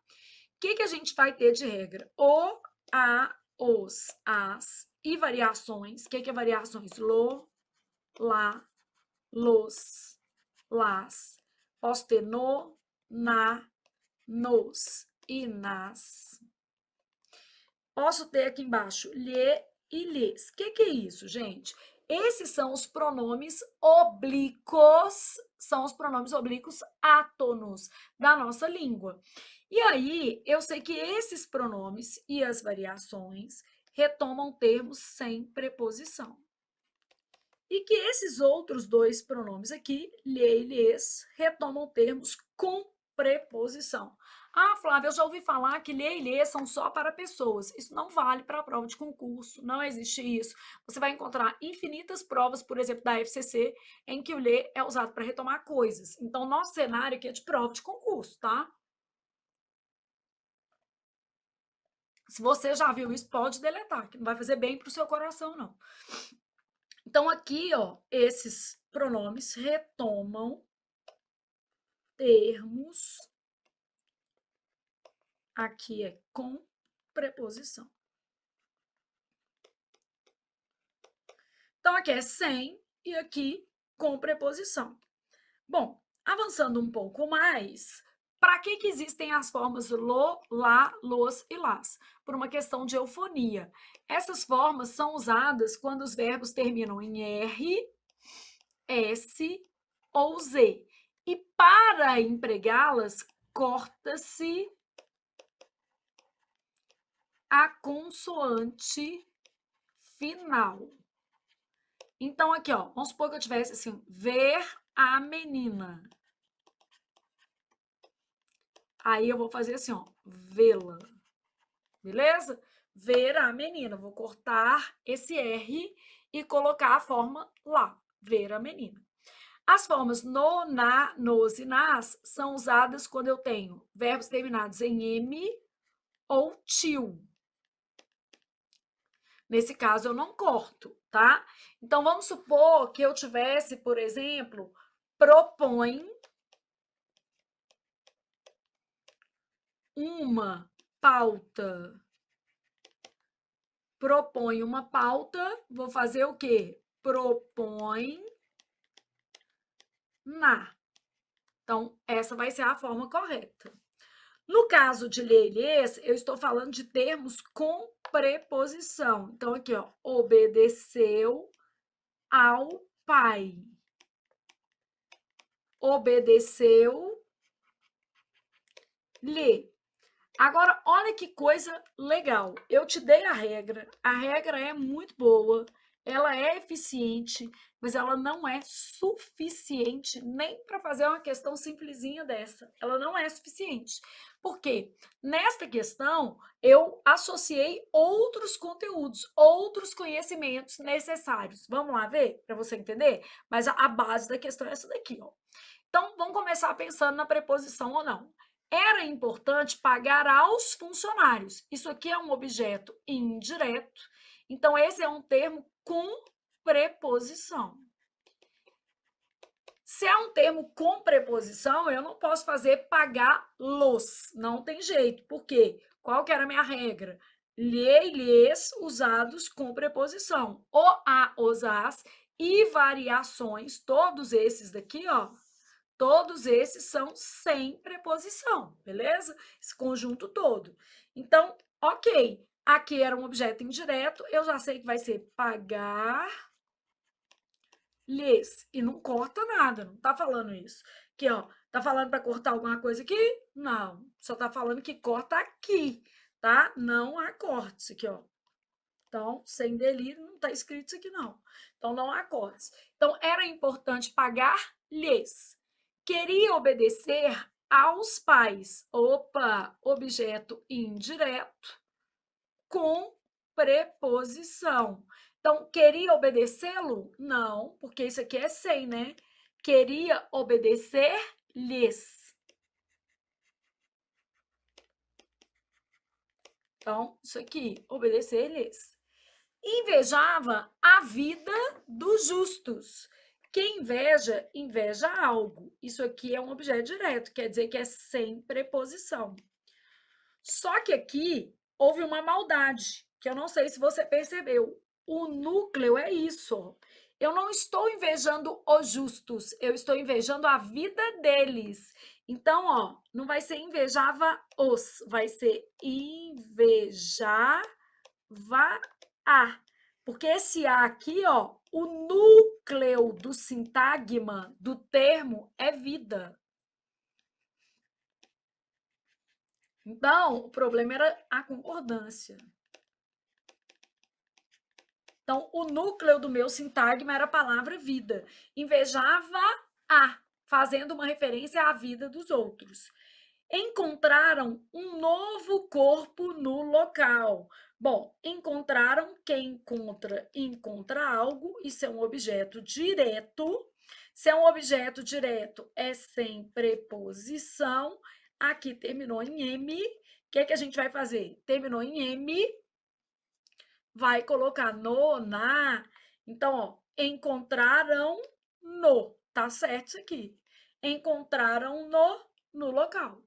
Speaker 1: O que a gente vai ter de regra? O, a, os, as e variações. O que é variações? Lo, lá, los, las. Posso ter no, na, nos e nas. Posso ter aqui embaixo lhe e lhes. O que é isso, gente? Esses são os pronomes oblíquos, átonos da nossa língua. E aí, eu sei que esses pronomes e as variações retomam termos sem preposição. E que esses outros dois pronomes aqui, lhe e lhes, retomam termos com preposição. Ah, Flávia, eu já ouvi falar que lhe e lhes são só para pessoas. Isso não vale para a prova de concurso, não existe isso. Você vai encontrar infinitas provas, por exemplo, da FCC, em que o lhe é usado para retomar coisas. Então, nosso cenário aqui é de prova de concurso, tá? Se você já viu isso, pode deletar, que não vai fazer bem para o seu coração, não. Então, aqui, ó, esses pronomes retomam termos, aqui é com preposição. Então, aqui é sem e aqui com preposição. Bom, avançando um pouco mais, para que existem as formas lo, lá, los e las? Por uma questão de eufonia. Essas formas são usadas quando os verbos terminam em R, S ou Z. E para empregá-las, corta-se a consoante final. Então, aqui, ó, vamos supor que eu tivesse assim, ver a menina. Aí eu vou fazer assim, ó, vê-la. Beleza? Ver a menina. Vou cortar esse R e colocar a forma lá, ver a menina. As formas no, na, nos e nas são usadas quando eu tenho verbos terminados em M ou til. Nesse caso, eu não corto, tá? Então, vamos supor que eu tivesse, por exemplo, propõe uma pauta. Propõe uma pauta, vou fazer o quê? Propõe na. Então, essa vai ser a forma correta. No caso de lhe e lhes, eu estou falando de termos com preposição. Então, aqui, ó, obedeceu ao pai. Obedeceu-lhe. Agora, olha que coisa legal. Eu te dei a regra é muito boa, ela é eficiente, mas ela não é suficiente nem para fazer uma questão simplesinha dessa. Ela não é suficiente. Por quê? Nesta questão, eu associei outros conteúdos, outros conhecimentos necessários. Vamos lá ver, para você entender? Mas a base da questão é essa daqui, ó. Então, vamos começar pensando na preposição ou não. era importante pagar aos funcionários. Isso aqui é um objeto indireto, então esse é um termo com preposição. Se é um termo com preposição, eu não posso fazer pagá-los, não tem jeito. Por quê? Qual que era a minha regra? Lhe, lhes, usados com preposição. O, a, os, as e variações, todos esses daqui, ó, todos esses são sem preposição, beleza? Esse conjunto todo. Então, ok, aqui era um objeto indireto, eu já sei que vai ser pagar lhes, e não corta nada, não tá falando isso. Aqui, ó, tá falando para cortar alguma coisa aqui? Não, só tá falando que corta aqui, tá? Não há cortes aqui, ó. Então, sem delírio, não tá escrito isso aqui, não. Então, não há cortes. Então, era importante pagar-lhes. Queria obedecer aos pais. Opa, objeto indireto com preposição. Então, queria obedecê-lo? Não, porque isso aqui é sem, né? Queria obedecer-lhes. Então, isso aqui, obedecer-lhes. Invejava a vida dos justos. Quem inveja, inveja algo. Isso aqui é um objeto direto, quer dizer que é sem preposição. Só que aqui houve uma maldade, que eu não sei se você percebeu. O núcleo é isso. Eu não estou invejando os justos, eu estou invejando a vida deles. Então, ó, não vai ser invejava os, vai ser invejava a. Porque esse a aqui, ó, o núcleo do sintagma do termo é vida. Então, o problema era a concordância. Então, o núcleo do meu sintagma era a palavra vida. Invejava a, fazendo uma referência à vida dos outros. Encontraram um novo corpo no local. Bom, encontraram, quem encontra, encontra algo, isso é um objeto direto. Se é um objeto direto, é sem preposição. Aqui terminou em M. O que é que a gente vai fazer? Terminou em M, vai colocar no, na. Então, ó, encontraram no. Tá certo isso aqui. Encontraram no local.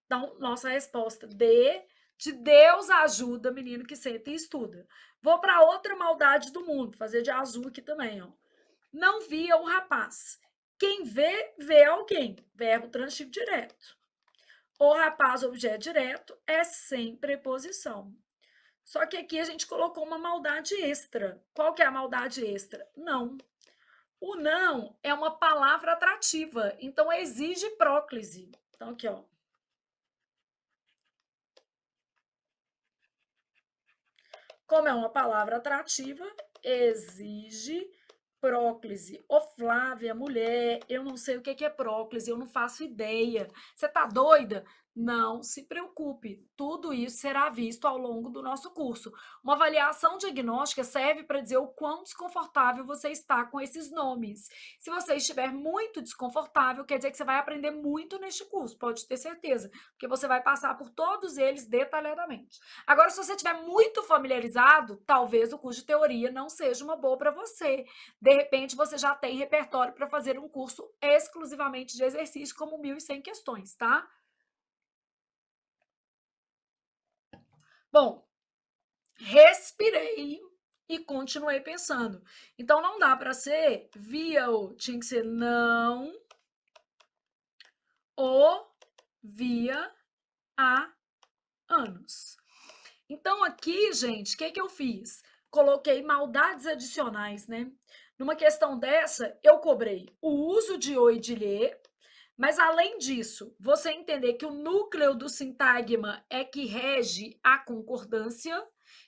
Speaker 1: Então, nossa resposta de Deus ajuda menino que senta e estuda. Vou para outra maldade do mundo, fazer de azul aqui também, ó. Não via o rapaz. Quem vê, vê alguém. Verbo transitivo direto. O rapaz, objeto direto, é sem preposição. Só que aqui a gente colocou uma maldade extra. Qual que é a maldade extra? Não. O não é uma palavra atrativa, então exige próclise. Então, aqui, ó. Como é uma palavra atrativa, exige próclise. Ô, Flávia, mulher, eu não sei o que é próclise, eu não faço ideia. Você tá doida? Não se preocupe, tudo isso será visto ao longo do nosso curso. Uma avaliação diagnóstica serve para dizer o quão desconfortável você está com esses nomes. Se você estiver muito desconfortável, quer dizer que você vai aprender muito neste curso, pode ter certeza, porque você vai passar por todos eles detalhadamente. Agora, se você estiver muito familiarizado, talvez o curso de teoria não seja uma boa para você. De repente, você já tem repertório para fazer um curso exclusivamente de exercício, como 1.100 questões, tá? Bom, respirei e continuei pensando. Então, não dá para ser via o, tinha que ser não o via há anos. Então, aqui, gente, o que que eu fiz? Coloquei maldades adicionais, né? Numa questão dessa, eu cobrei o uso de o e de lhe, mas além disso, você entender que o núcleo do sintagma é que rege a concordância.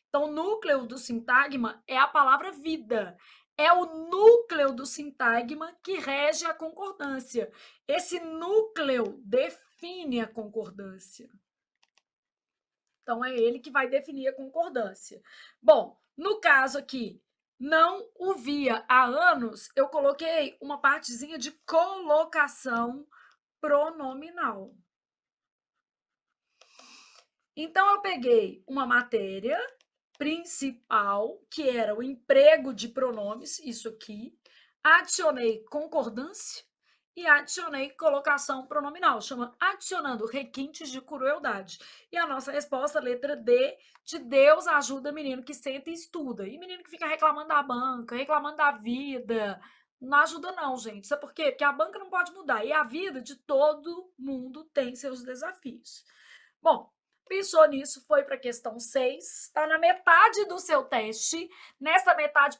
Speaker 1: Então, o núcleo do sintagma é a palavra vida. É o núcleo do sintagma que rege a concordância. Esse núcleo define a concordância. Então, é ele que vai definir a concordância. Bom, no caso aqui, não o via há anos, eu coloquei uma partezinha de colocação pronominal. Então, eu peguei uma matéria principal, que era o emprego de pronomes, isso aqui, adicionei concordância e adicionei colocação pronominal, chama adicionando requintes de crueldade. E a nossa resposta, letra D, de Deus ajuda menino que senta e estuda. E menino que fica reclamando da banca, reclamando da vida, não ajuda não, gente. Sabe por quê? Porque a banca não pode mudar e a vida de todo mundo tem seus desafios. Bom, pensou nisso, foi para a questão 6, está na metade do seu teste. Nessa metade,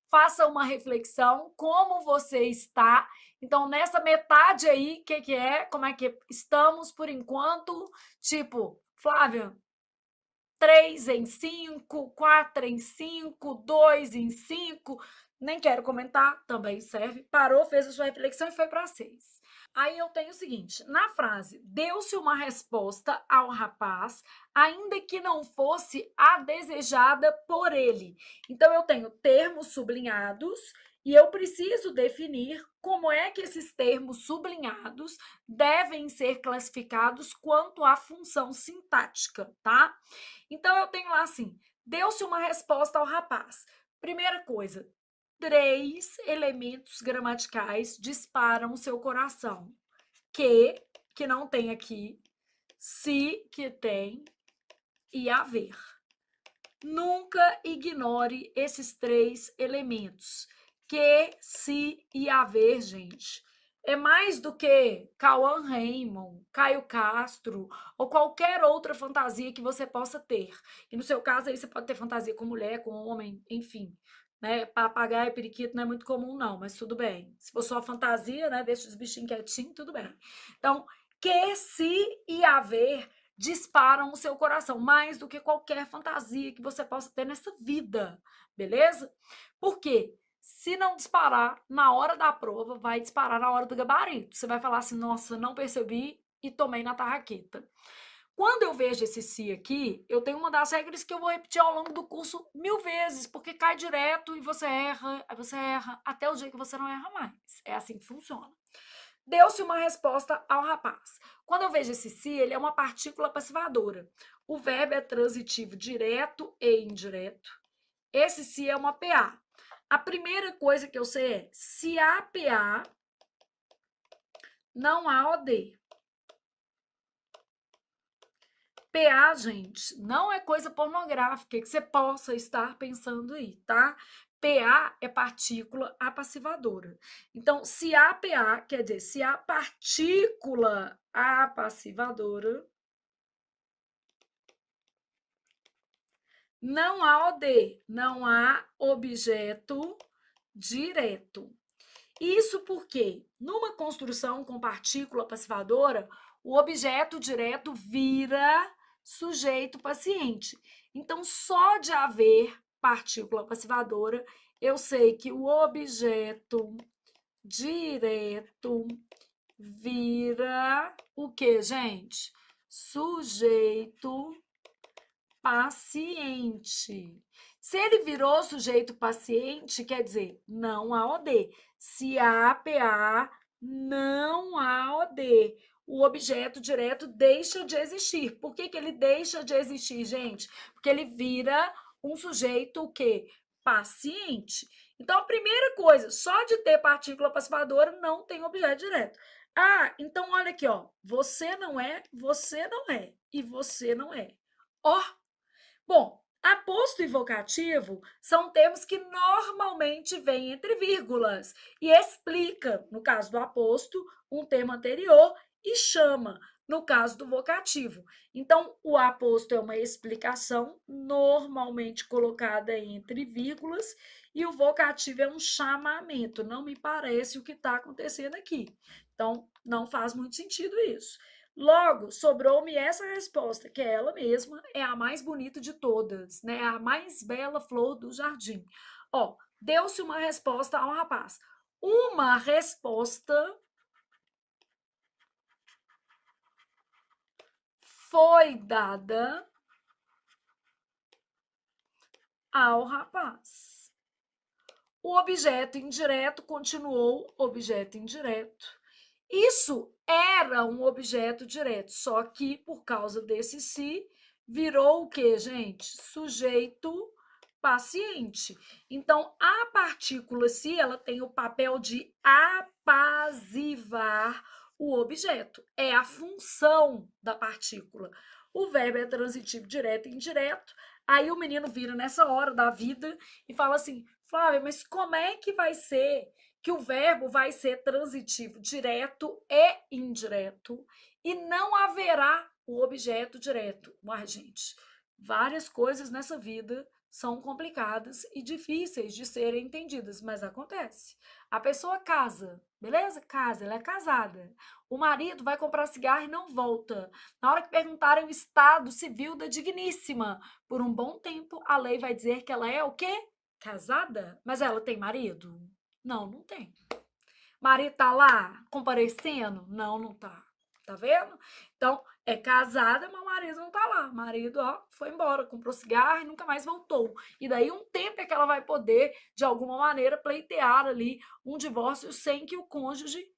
Speaker 1: faça uma reflexão, como você está. Então, nessa metade aí, o que é? Como é que estamos por enquanto? Tipo, Flávia, 3 em 5, 4 em 5, 2 em 5. Nem quero comentar, também serve. Parou, fez a sua reflexão e foi para 6. Aí eu tenho o seguinte, na frase, deu-se uma resposta ao rapaz, ainda que não fosse a desejada por ele. Então, eu tenho termos sublinhados e eu preciso definir como é que esses termos sublinhados devem ser classificados quanto à função sintática, tá? Então, eu tenho lá assim, deu-se uma resposta ao rapaz. Primeira coisa, 3 elementos gramaticais disparam o seu coração. Que não tem aqui, se, que tem, e haver. Nunca ignore esses 3 elementos. Que, se e haver, gente. É mais do que Cauã Raymond, Caio Castro ou qualquer outra fantasia que você possa ter. E no seu caso aí você pode ter fantasia com mulher, com homem, enfim. Né? Papagaio e periquito não é muito comum não, mas tudo bem. Se for só fantasia, né, deixa os bichinhos quietinhos, tudo bem. Então, que, se e haver disparam o seu coração, mais do que qualquer fantasia que você possa ter nessa vida, beleza? Por quê? Se não disparar na hora da prova, vai disparar na hora do gabarito. Você vai falar assim, nossa, não percebi e tomei na tarraqueta. Quando eu vejo esse se aqui, eu tenho uma das regras que eu vou repetir ao longo do curso 1000 vezes, porque cai direto e você erra, até o dia que você não erra mais. É assim que funciona. Deu-se uma resposta ao rapaz. Quando eu vejo esse se, ele é uma partícula passivadora. O verbo é transitivo direto e indireto. Esse se é uma PA. A primeira coisa que eu sei é, se há PA, não há OD. PA, gente, não é coisa pornográfica que você possa estar pensando aí, tá? PA é partícula apassivadora. Então, se há PA, quer dizer, se há partícula apassivadora, não há OD, não há objeto direto. Isso porque, numa construção com partícula passivadora, o objeto direto vira sujeito paciente. Então, só de haver partícula passivadora, eu sei que o objeto direto vira o quê, gente? Sujeito paciente. Se ele virou sujeito paciente, quer dizer, não há OD. Se há PA, não há OD. O objeto direto deixa de existir. Por que ele deixa de existir, gente? Porque ele vira um sujeito o quê? Paciente. Então, a primeira coisa, só de ter partícula passivadora não tem objeto direto. Ah, então olha aqui, ó. Você não é e você não é. Ó, bom, aposto e vocativo são termos que normalmente vêm entre vírgulas e explica, no caso do aposto, um termo anterior e chama, no caso do vocativo. Então, o aposto é uma explicação normalmente colocada entre vírgulas e o vocativo é um chamamento. Não me parece o que está acontecendo aqui. Então, não faz muito sentido isso. Logo, sobrou-me essa resposta, que é ela mesma, é a mais bonita de todas, né? A mais bela flor do jardim. Ó, deu-se uma resposta ao rapaz. Uma resposta foi dada ao rapaz. O objeto indireto continuou objeto indireto. Isso era um objeto direto, só que por causa desse se, virou o quê, gente? Sujeito paciente. Então, a partícula se, ela tem o papel de apaziguar o objeto. É a função da partícula. O verbo é transitivo direto e indireto. Aí o menino vira nessa hora da vida e fala assim: Flávia, mas como é que vai ser que o verbo vai ser transitivo direto e indireto e não haverá o objeto direto? Uai, gente, várias coisas nessa vida são complicadas e difíceis de serem entendidas, mas acontece. A pessoa casa, beleza? Casa, ela é casada. O marido vai comprar cigarro e não volta. Na hora que perguntarem o estado civil da digníssima, por um bom tempo a lei vai dizer que ela é o quê? Casada? Mas ela tem marido? Não, não tem. Marido tá lá comparecendo? Não, não tá. Tá vendo? Então, é casada, mas o marido não tá lá. O marido, ó, foi embora, comprou cigarro e nunca mais voltou. E daí um tempo é que ela vai poder, de alguma maneira, pleitear ali um divórcio sem que o cônjuge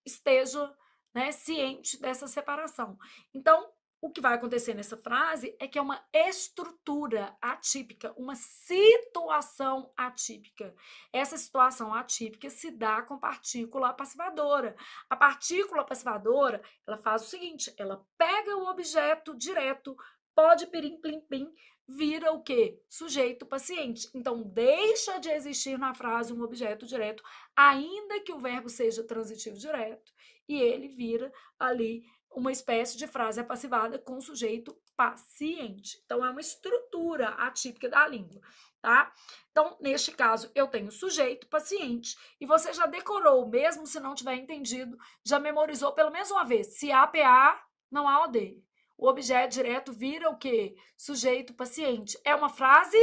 Speaker 1: esteja, né, ciente dessa separação. Então, o que vai acontecer nessa frase é que é uma estrutura atípica, uma situação atípica. Essa situação atípica se dá com partícula passivadora. A partícula passivadora, ela faz o seguinte, ela pega o objeto direto, pode pirim, plim, plim, vira o quê? Sujeito paciente. Então, deixa de existir na frase um objeto direto, ainda que o verbo seja transitivo direto, e ele vira ali uma espécie de frase apassivada com sujeito paciente. Então, é uma estrutura atípica da língua, tá? Então, neste caso, eu tenho sujeito paciente, e você já decorou, mesmo se não tiver entendido, já memorizou pelo menos uma vez. Se há PA, não há OD. O objeto direto vira o quê? Sujeito paciente. É uma frase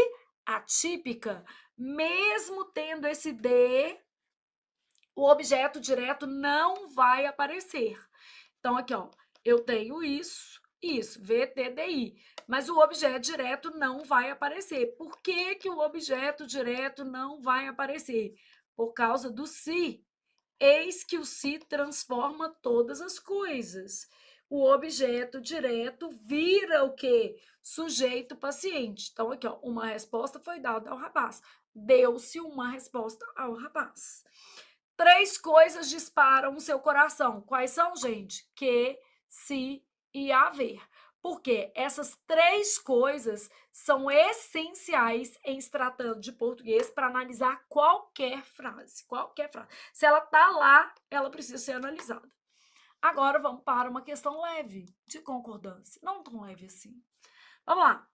Speaker 1: atípica. Mesmo tendo esse D, o objeto direto não vai aparecer. Então, aqui, ó, eu tenho isso, VTDI, mas o objeto direto não vai aparecer. Por que que o objeto direto não vai aparecer? Por causa do se. Eis que o se transforma todas as coisas. O objeto direto vira o quê? Sujeito paciente. Então, aqui, ó, uma resposta foi dada ao rapaz. Deu-se uma resposta ao rapaz. 3 coisas disparam o seu coração. Quais são, gente? Que, se e haver. Porque essas 3 coisas são essenciais em se tratando de português para analisar qualquer frase. Qualquer frase. Se ela está lá, ela precisa ser analisada. Agora vamos para uma questão leve de concordância. Não tão leve assim. Vamos lá.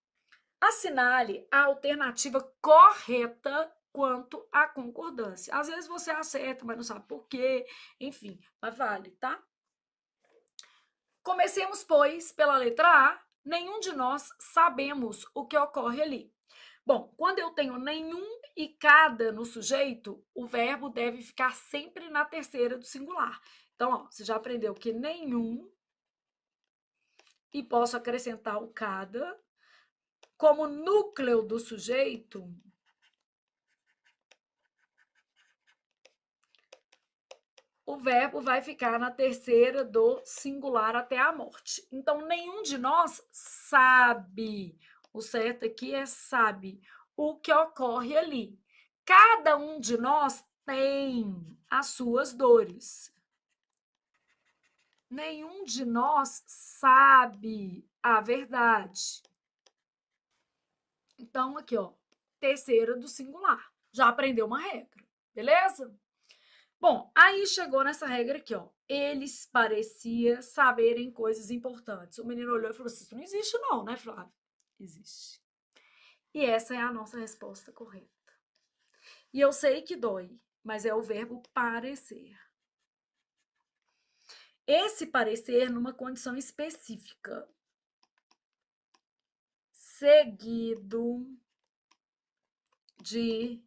Speaker 1: Assinale a alternativa correta quanto à concordância. Às vezes você acerta, mas não sabe por quê. Enfim, mas vale, tá? Comecemos, pois, pela letra A. Nenhum de nós sabemos o que ocorre ali. Bom, quando eu tenho nenhum e cada no sujeito, o verbo deve ficar sempre na terceira do singular. Então, ó, você já aprendeu que nenhum e posso acrescentar o cada. Como núcleo do sujeito, o verbo vai ficar na terceira do singular até a morte. Então, nenhum de nós sabe, o certo aqui é sabe, o que ocorre ali. Cada um de nós tem as suas dores. Nenhum de nós sabe a verdade. Então, aqui, ó, terceira do singular. Já aprendeu uma regra, beleza? Bom, aí chegou nessa regra aqui, ó. Eles pareciam saberem coisas importantes. O menino olhou e falou assim: isso não existe, não, né, Flávio? Existe. E essa é a nossa resposta correta. E eu sei que dói, mas é o verbo parecer. Esse parecer numa condição específica. Seguido de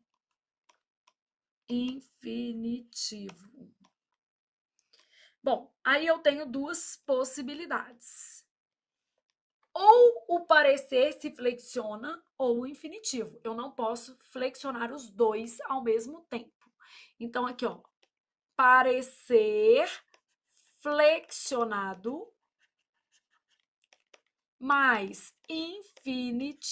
Speaker 1: infinitivo. Bom, aí eu tenho 2 possibilidades. Ou o parecer se flexiona ou o infinitivo. Eu não posso flexionar os dois ao mesmo tempo. Então, aqui, ó, parecer flexionado mais infinitivo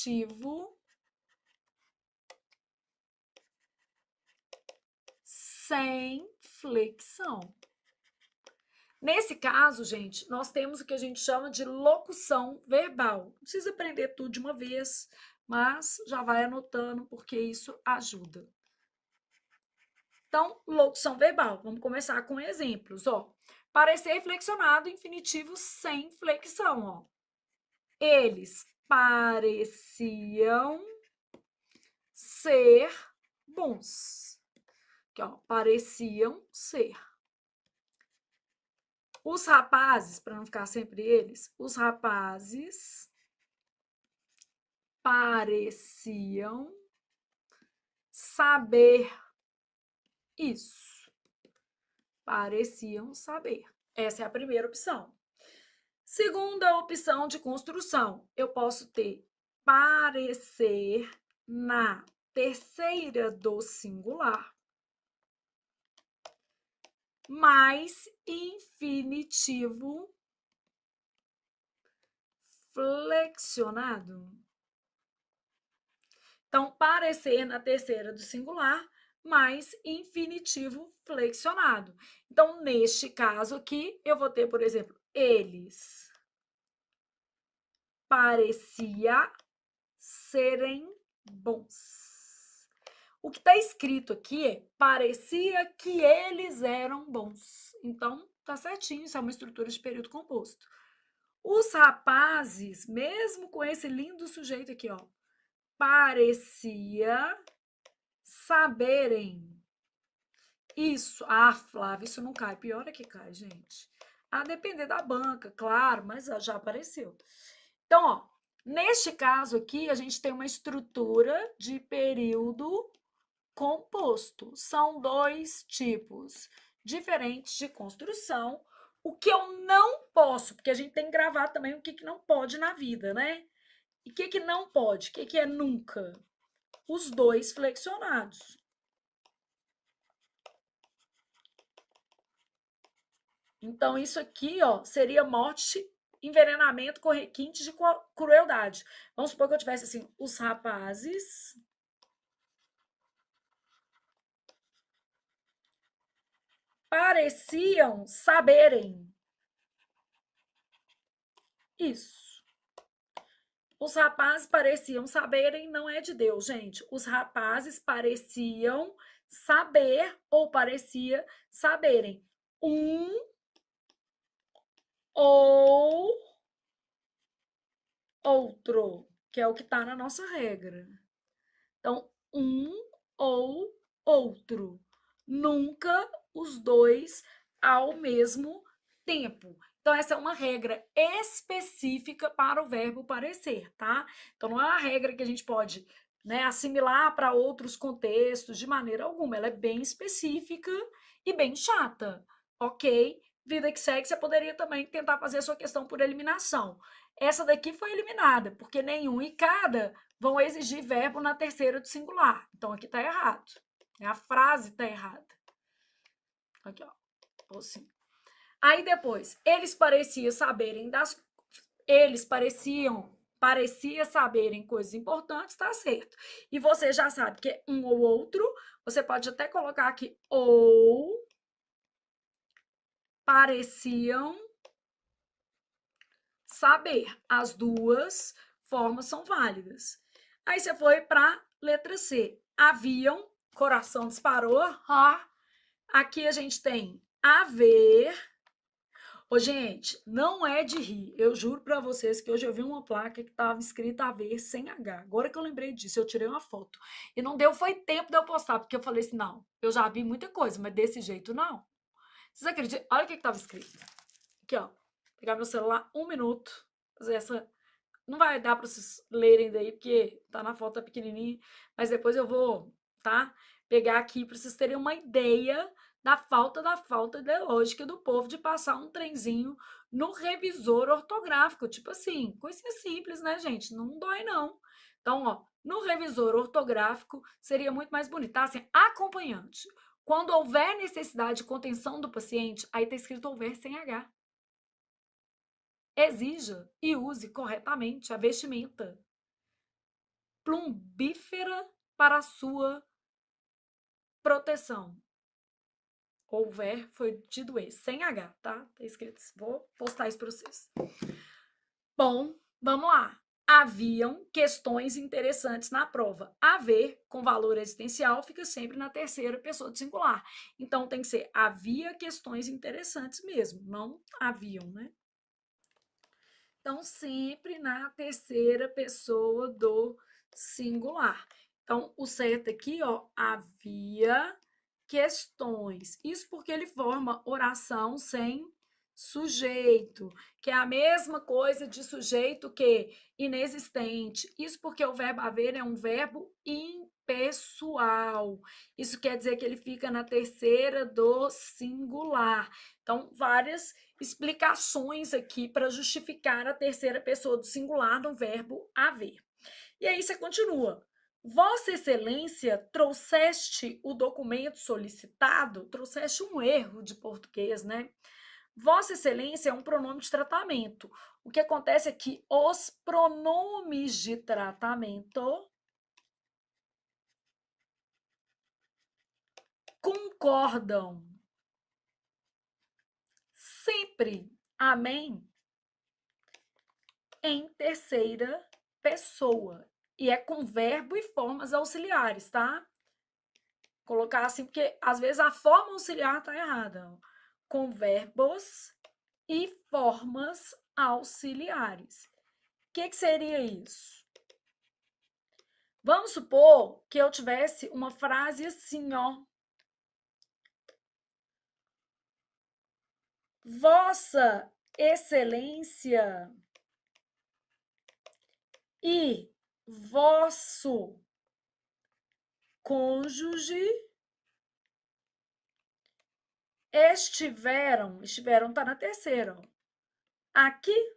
Speaker 1: sem flexão. Nesse caso, gente, nós temos o que a gente chama de locução verbal. Não precisa aprender tudo de uma vez, mas já vai anotando porque isso ajuda. Então, locução verbal. Vamos começar com exemplos, ó. Parecer flexionado, infinitivo sem flexão, ó. Eles pareciam ser bons. Aqui, ó, pareciam ser. Os rapazes, para não ficar sempre eles, os rapazes pareciam saber isso. Pareciam saber. Essa é a primeira opção. Segunda opção de construção, eu posso ter parecer na terceira do singular mais infinitivo flexionado. Então, parecer na terceira do singular mais infinitivo flexionado. Então, neste caso aqui, eu vou ter, por exemplo, eles parecia serem bons. O que está escrito aqui é parecia que eles eram bons. Então, tá certinho, isso é uma estrutura de período composto. Os rapazes, mesmo com esse lindo sujeito aqui, ó, parecia saberem isso. Ah, Flávia, isso não cai. Pior é que cai, gente. A depender da banca, claro, mas já apareceu. Então, ó, neste caso aqui, a gente tem uma estrutura de período composto. São dois tipos diferentes de construção. O que eu não posso, porque a gente tem que gravar também o que não pode na vida, né? E o que não pode? O que é nunca? Os dois flexionados. Então, isso aqui, ó, seria morte, envenenamento com requintes de crueldade. Vamos supor que eu tivesse assim, os rapazes pareciam saberem isso. Os rapazes pareciam saberem, não é de Deus, gente. Os rapazes pareciam saber ou parecia saberem. Um ou outro, que é o que está na nossa regra. Então, um ou outro. Nunca os dois ao mesmo tempo. Então, essa é uma regra específica para o verbo parecer, tá? Então, não é uma regra que a gente pode, né, assimilar para outros contextos de maneira alguma. Ela é bem específica e bem chata, ok? Vida que segue, você poderia também tentar fazer a sua questão por eliminação. Essa daqui foi eliminada, porque nenhum e cada vão exigir verbo na terceira do singular. Então, aqui está errado. A frase está errada. Aqui, ó. Assim. Aí depois, eles pareciam saberem das... Eles parecia saberem coisas importantes, tá certo. E você já sabe que é um ou outro, você pode até colocar aqui ou pareciam saber. As duas formas são válidas. Aí você foi para letra C. Haviam, coração disparou, aqui a gente tem haver. Ô, gente, não é de rir. Eu juro para vocês que hoje eu vi uma placa que estava escrita haver sem H. Agora que eu lembrei disso, eu tirei uma foto. E não deu, foi tempo de eu postar, porque eu falei assim, não, eu já vi muita coisa, mas desse jeito não. Vocês acreditam? Olha o que estava escrito. Aqui, ó. Pegar meu celular, 1 minuto. Fazer essa... Não vai dar para vocês lerem daí, porque tá na foto, tá pequenininha. Mas depois eu vou, tá? Pegar aqui para vocês terem uma ideia da falta ideológica do povo de passar um trenzinho no revisor ortográfico. Tipo assim, coisinha simples, né, gente? Não dói, não. Então, ó, no revisor ortográfico seria muito mais bonito, tá? Assim, acompanhante. Quando houver necessidade de contenção do paciente, aí está escrito houver sem H. Exija e use corretamente a vestimenta plumbífera para a sua proteção. Houver foi de doer, sem H, tá? Tá escrito. Vou postar isso para vocês. Bom, vamos lá. Haviam questões interessantes na prova. Haver, com valor existencial, fica sempre na terceira pessoa do singular. Então, tem que ser havia questões interessantes mesmo, não haviam, né? Então, sempre na terceira pessoa do singular. Então, o certo aqui, ó, havia questões. Isso porque ele forma oração sem sujeito, que é a mesma coisa de sujeito que inexistente. Isso porque o verbo haver é um verbo impessoal. Isso quer dizer que ele fica na terceira do singular. Então, várias explicações aqui para justificar a terceira pessoa do singular no verbo haver. E aí você continua. Vossa Excelência, trouxeste o documento solicitado? Trouxeste um erro de português, né? Vossa Excelência é um pronome de tratamento. O que acontece é que os pronomes de tratamento concordam sempre, amém, em terceira pessoa. E é com verbo e formas auxiliares, tá? Colocar assim, porque às vezes a forma auxiliar tá errada. Com verbos e formas auxiliares. O que seria isso? Vamos supor que eu tivesse uma frase assim, ó. Vossa Excelência e vosso cônjuge estiveram tá na terceira, ó. Aqui,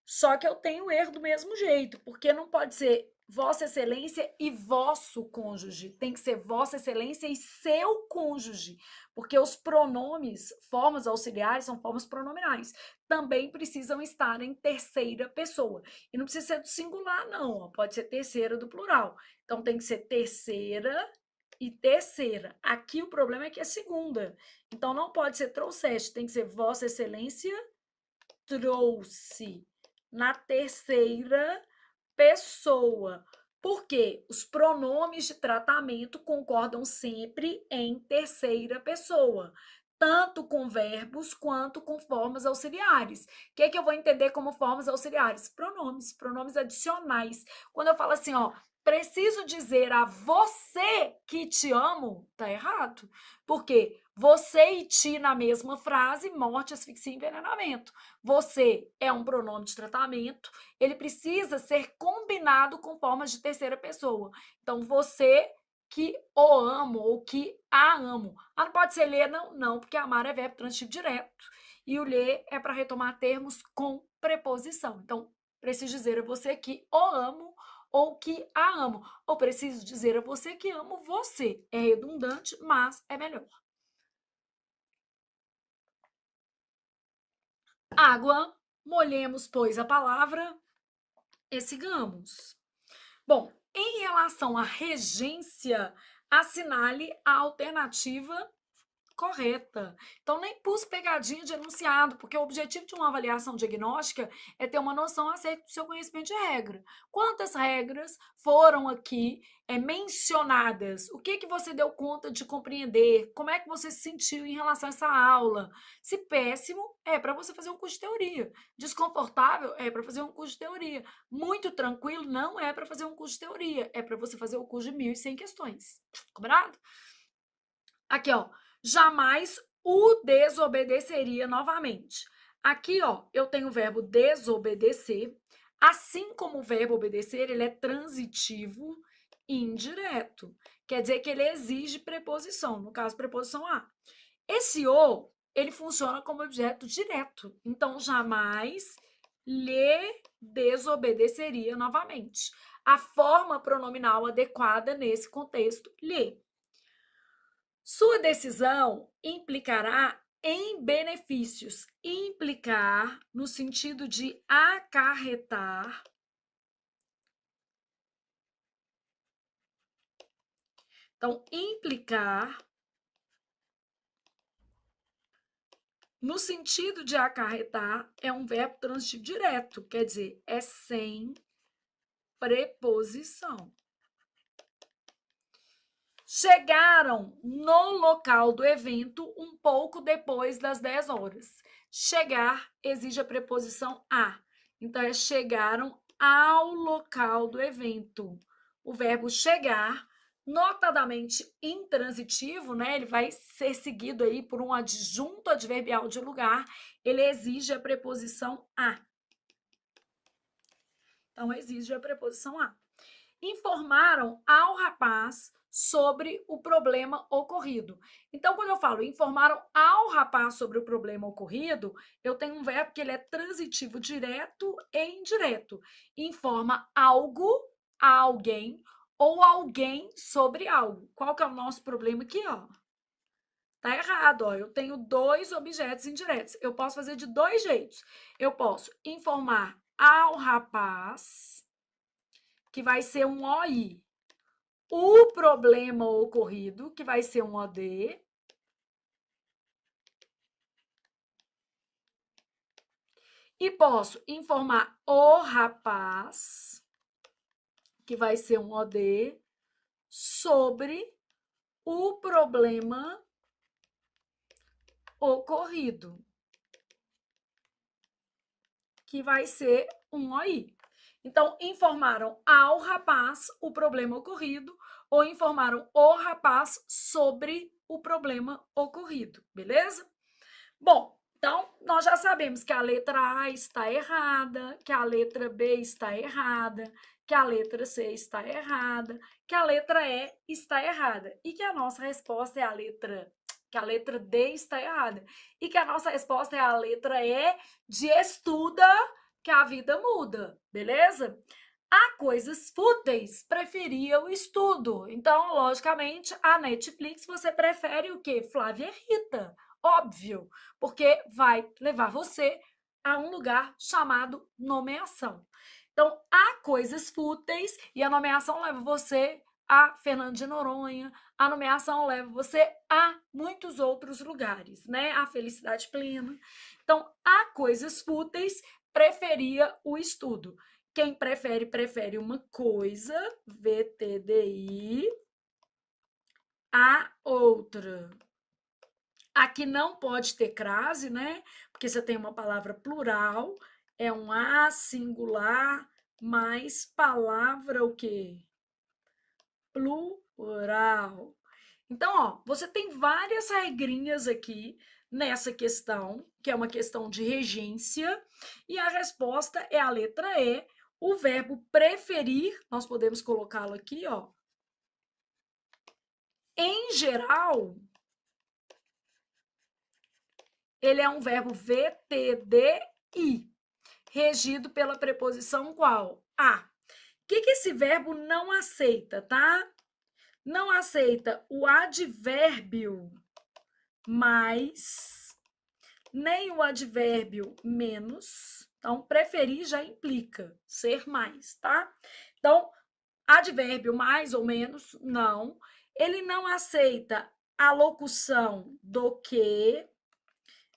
Speaker 1: só que eu tenho erro do mesmo jeito, porque não pode ser Vossa Excelência e vosso cônjuge, tem que ser Vossa Excelência e seu cônjuge, porque os pronomes, formas auxiliares, são formas pronominais, também precisam estar em terceira pessoa. E não precisa ser do singular, não, ó, pode ser terceira do plural. Então tem que ser terceira e terceira. Aqui o problema é que é segunda. Então não pode ser trouxeste, tem que ser Vossa Excelência trouxe na terceira pessoa. Porque os pronomes de tratamento concordam sempre em terceira pessoa, tanto com verbos quanto com formas auxiliares. O que eu vou entender como formas auxiliares? Pronomes adicionais. Quando eu falo assim, ó, preciso dizer a você que te amo, tá errado. Porque você e ti na mesma frase, morte, asfixia e envenenamento. Você é um pronome de tratamento, ele precisa ser combinado com formas de terceira pessoa. Então, você que o amo ou que a amo. Ah, não pode ser ler, não? Não, porque amar é verbo transitivo direto. E o ler é para retomar termos com preposição. Então, preciso dizer a você que o amo ou que a amo. Ou preciso dizer a você que amo você. É redundante, mas é melhor. Água, molhemos, pois, a palavra e sigamos. Bom, em relação à regência, assinale a alternativa correta. Então, nem pus pegadinha de enunciado, porque o objetivo de uma avaliação diagnóstica é ter uma noção acerca do seu conhecimento de regra. Quantas regras foram aqui mencionadas? O que você deu conta de compreender? Como é que você se sentiu em relação a essa aula? Se péssimo, é para você fazer um curso de teoria. Desconfortável, é para fazer um curso de teoria. Muito tranquilo, não é para fazer um curso de teoria. É para você fazer o curso de 1.100 questões. Combinado? Aqui, ó. Jamais o desobedeceria novamente. Aqui, ó, eu tenho o verbo desobedecer. Assim como o verbo obedecer, ele é transitivo e indireto. Quer dizer que ele exige preposição, no caso, preposição a. Esse o, ele funciona como objeto direto. Então, jamais lhe desobedeceria novamente. A forma pronominal adequada nesse contexto, lhe. Sua decisão implicará em benefícios. Implicar no sentido de acarretar. Então, implicar no sentido de acarretar é um verbo transitivo direto, quer dizer, é sem preposição. Chegaram no local do evento um pouco depois das 10 horas. Chegar exige a preposição a. Então, é chegaram ao local do evento. O verbo chegar, notadamente intransitivo, né? Ele vai ser seguido aí por um adjunto adverbial de lugar. Ele exige a preposição a. Então, exige a preposição a. Informaram ao rapaz sobre o problema ocorrido. Então, quando eu falo informaram ao rapaz sobre o problema ocorrido, eu tenho um verbo que ele é transitivo direto e indireto. Informa algo a alguém ou alguém sobre algo. Qual que é o nosso problema aqui, ó? Tá errado, ó. Eu tenho dois objetos indiretos. Eu posso fazer de dois jeitos. Eu posso informar ao rapaz, que vai ser um OI. O problema ocorrido, que vai ser um OD. E posso informar o rapaz, que vai ser um OD, sobre o problema ocorrido, que vai ser um OI. Então, informaram ao rapaz o problema ocorrido ou informaram o rapaz sobre o problema ocorrido, beleza? Bom, então nós já sabemos que a letra A está errada, que a letra B está errada, que a letra C está errada, que a letra E está errada e que a nossa resposta é a letra D está errada e que a nossa resposta é a letra E de estuda que a vida muda, beleza? Há coisas fúteis, preferia o estudo. Então, logicamente, a Netflix você prefere o quê? Flávia Rita, óbvio, porque vai levar você a um lugar chamado nomeação. Então, há coisas fúteis e a nomeação leva você a Fernando de Noronha, a nomeação leva você a muitos outros lugares, né? A felicidade plena. Então, há coisas fúteis, preferia o estudo. Quem prefere, prefere uma coisa, VTDI, a outra. Aqui não pode ter crase, né? Porque você tem uma palavra plural, é um a singular mais palavra o quê? Plural. Então, ó, você tem várias regrinhas aqui nessa questão, que é uma questão de regência, e a resposta é a letra E. O verbo preferir, nós podemos colocá-lo aqui, ó. Em geral, ele é um verbo VTDI, regido pela preposição qual? A. O que esse verbo não aceita, tá? Não aceita o advérbio mais, nem o advérbio menos. Então, preferir já implica ser mais, tá? Então, advérbio mais ou menos, não. Ele não aceita a locução do que,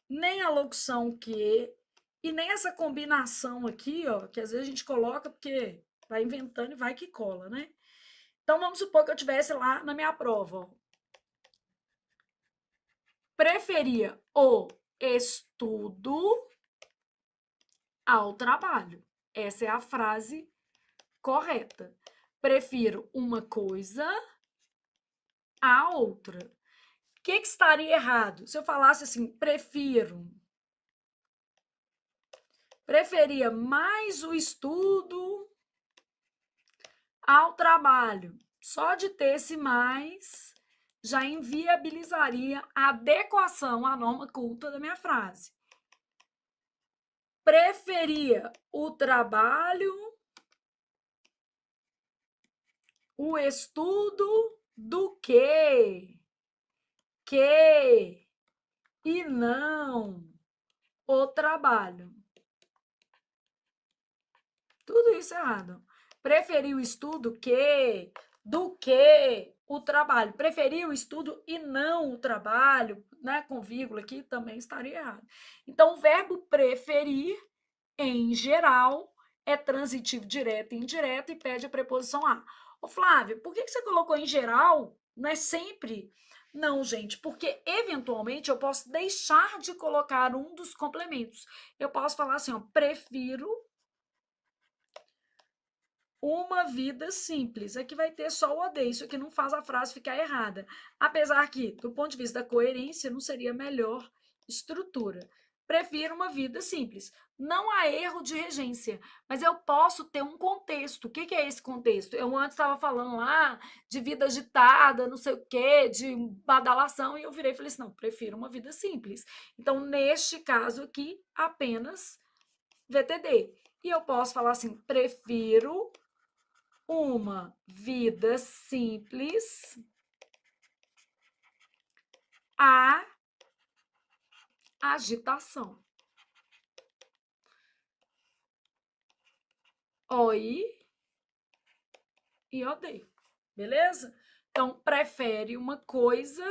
Speaker 1: nem a locução que, e nem essa combinação aqui, ó, que às vezes a gente coloca porque vai inventando e vai que cola, né? Então, vamos supor que eu tivesse lá na minha prova, ó. Preferia o estudo ao trabalho. Essa é a frase correta. Prefiro uma coisa à outra. O que estaria errado? Se eu falasse assim, preferia mais o estudo ao trabalho. Só de ter esse mais já inviabilizaria a adequação à norma culta da minha frase. Preferia o trabalho, o estudo do que que e não o trabalho. Tudo isso errado. Preferir o estudo do que o trabalho. Preferir o estudo e não o trabalho, né? Com vírgula aqui também estaria errado. Então, o verbo preferir, em geral, é transitivo direto e indireto e pede a preposição a. Ô, Flávia, por que você colocou em geral? Não é sempre? Não, gente, porque eventualmente eu posso deixar de colocar um dos complementos. Eu posso falar assim, ó, prefiro uma vida simples. Aqui vai ter só o AD, isso aqui não faz a frase ficar errada. Apesar que, do ponto de vista da coerência, não seria a melhor estrutura. Prefiro uma vida simples. Não há erro de regência, mas eu posso ter um contexto. O que é esse contexto? Eu antes estava falando lá de vida agitada, não sei o quê, de badalação, e eu virei e falei assim, não, prefiro uma vida simples. Então, neste caso aqui, apenas VTD. E eu posso falar assim, prefiro uma vida simples à agitação. Oi e odeio. Beleza? Então, prefere uma coisa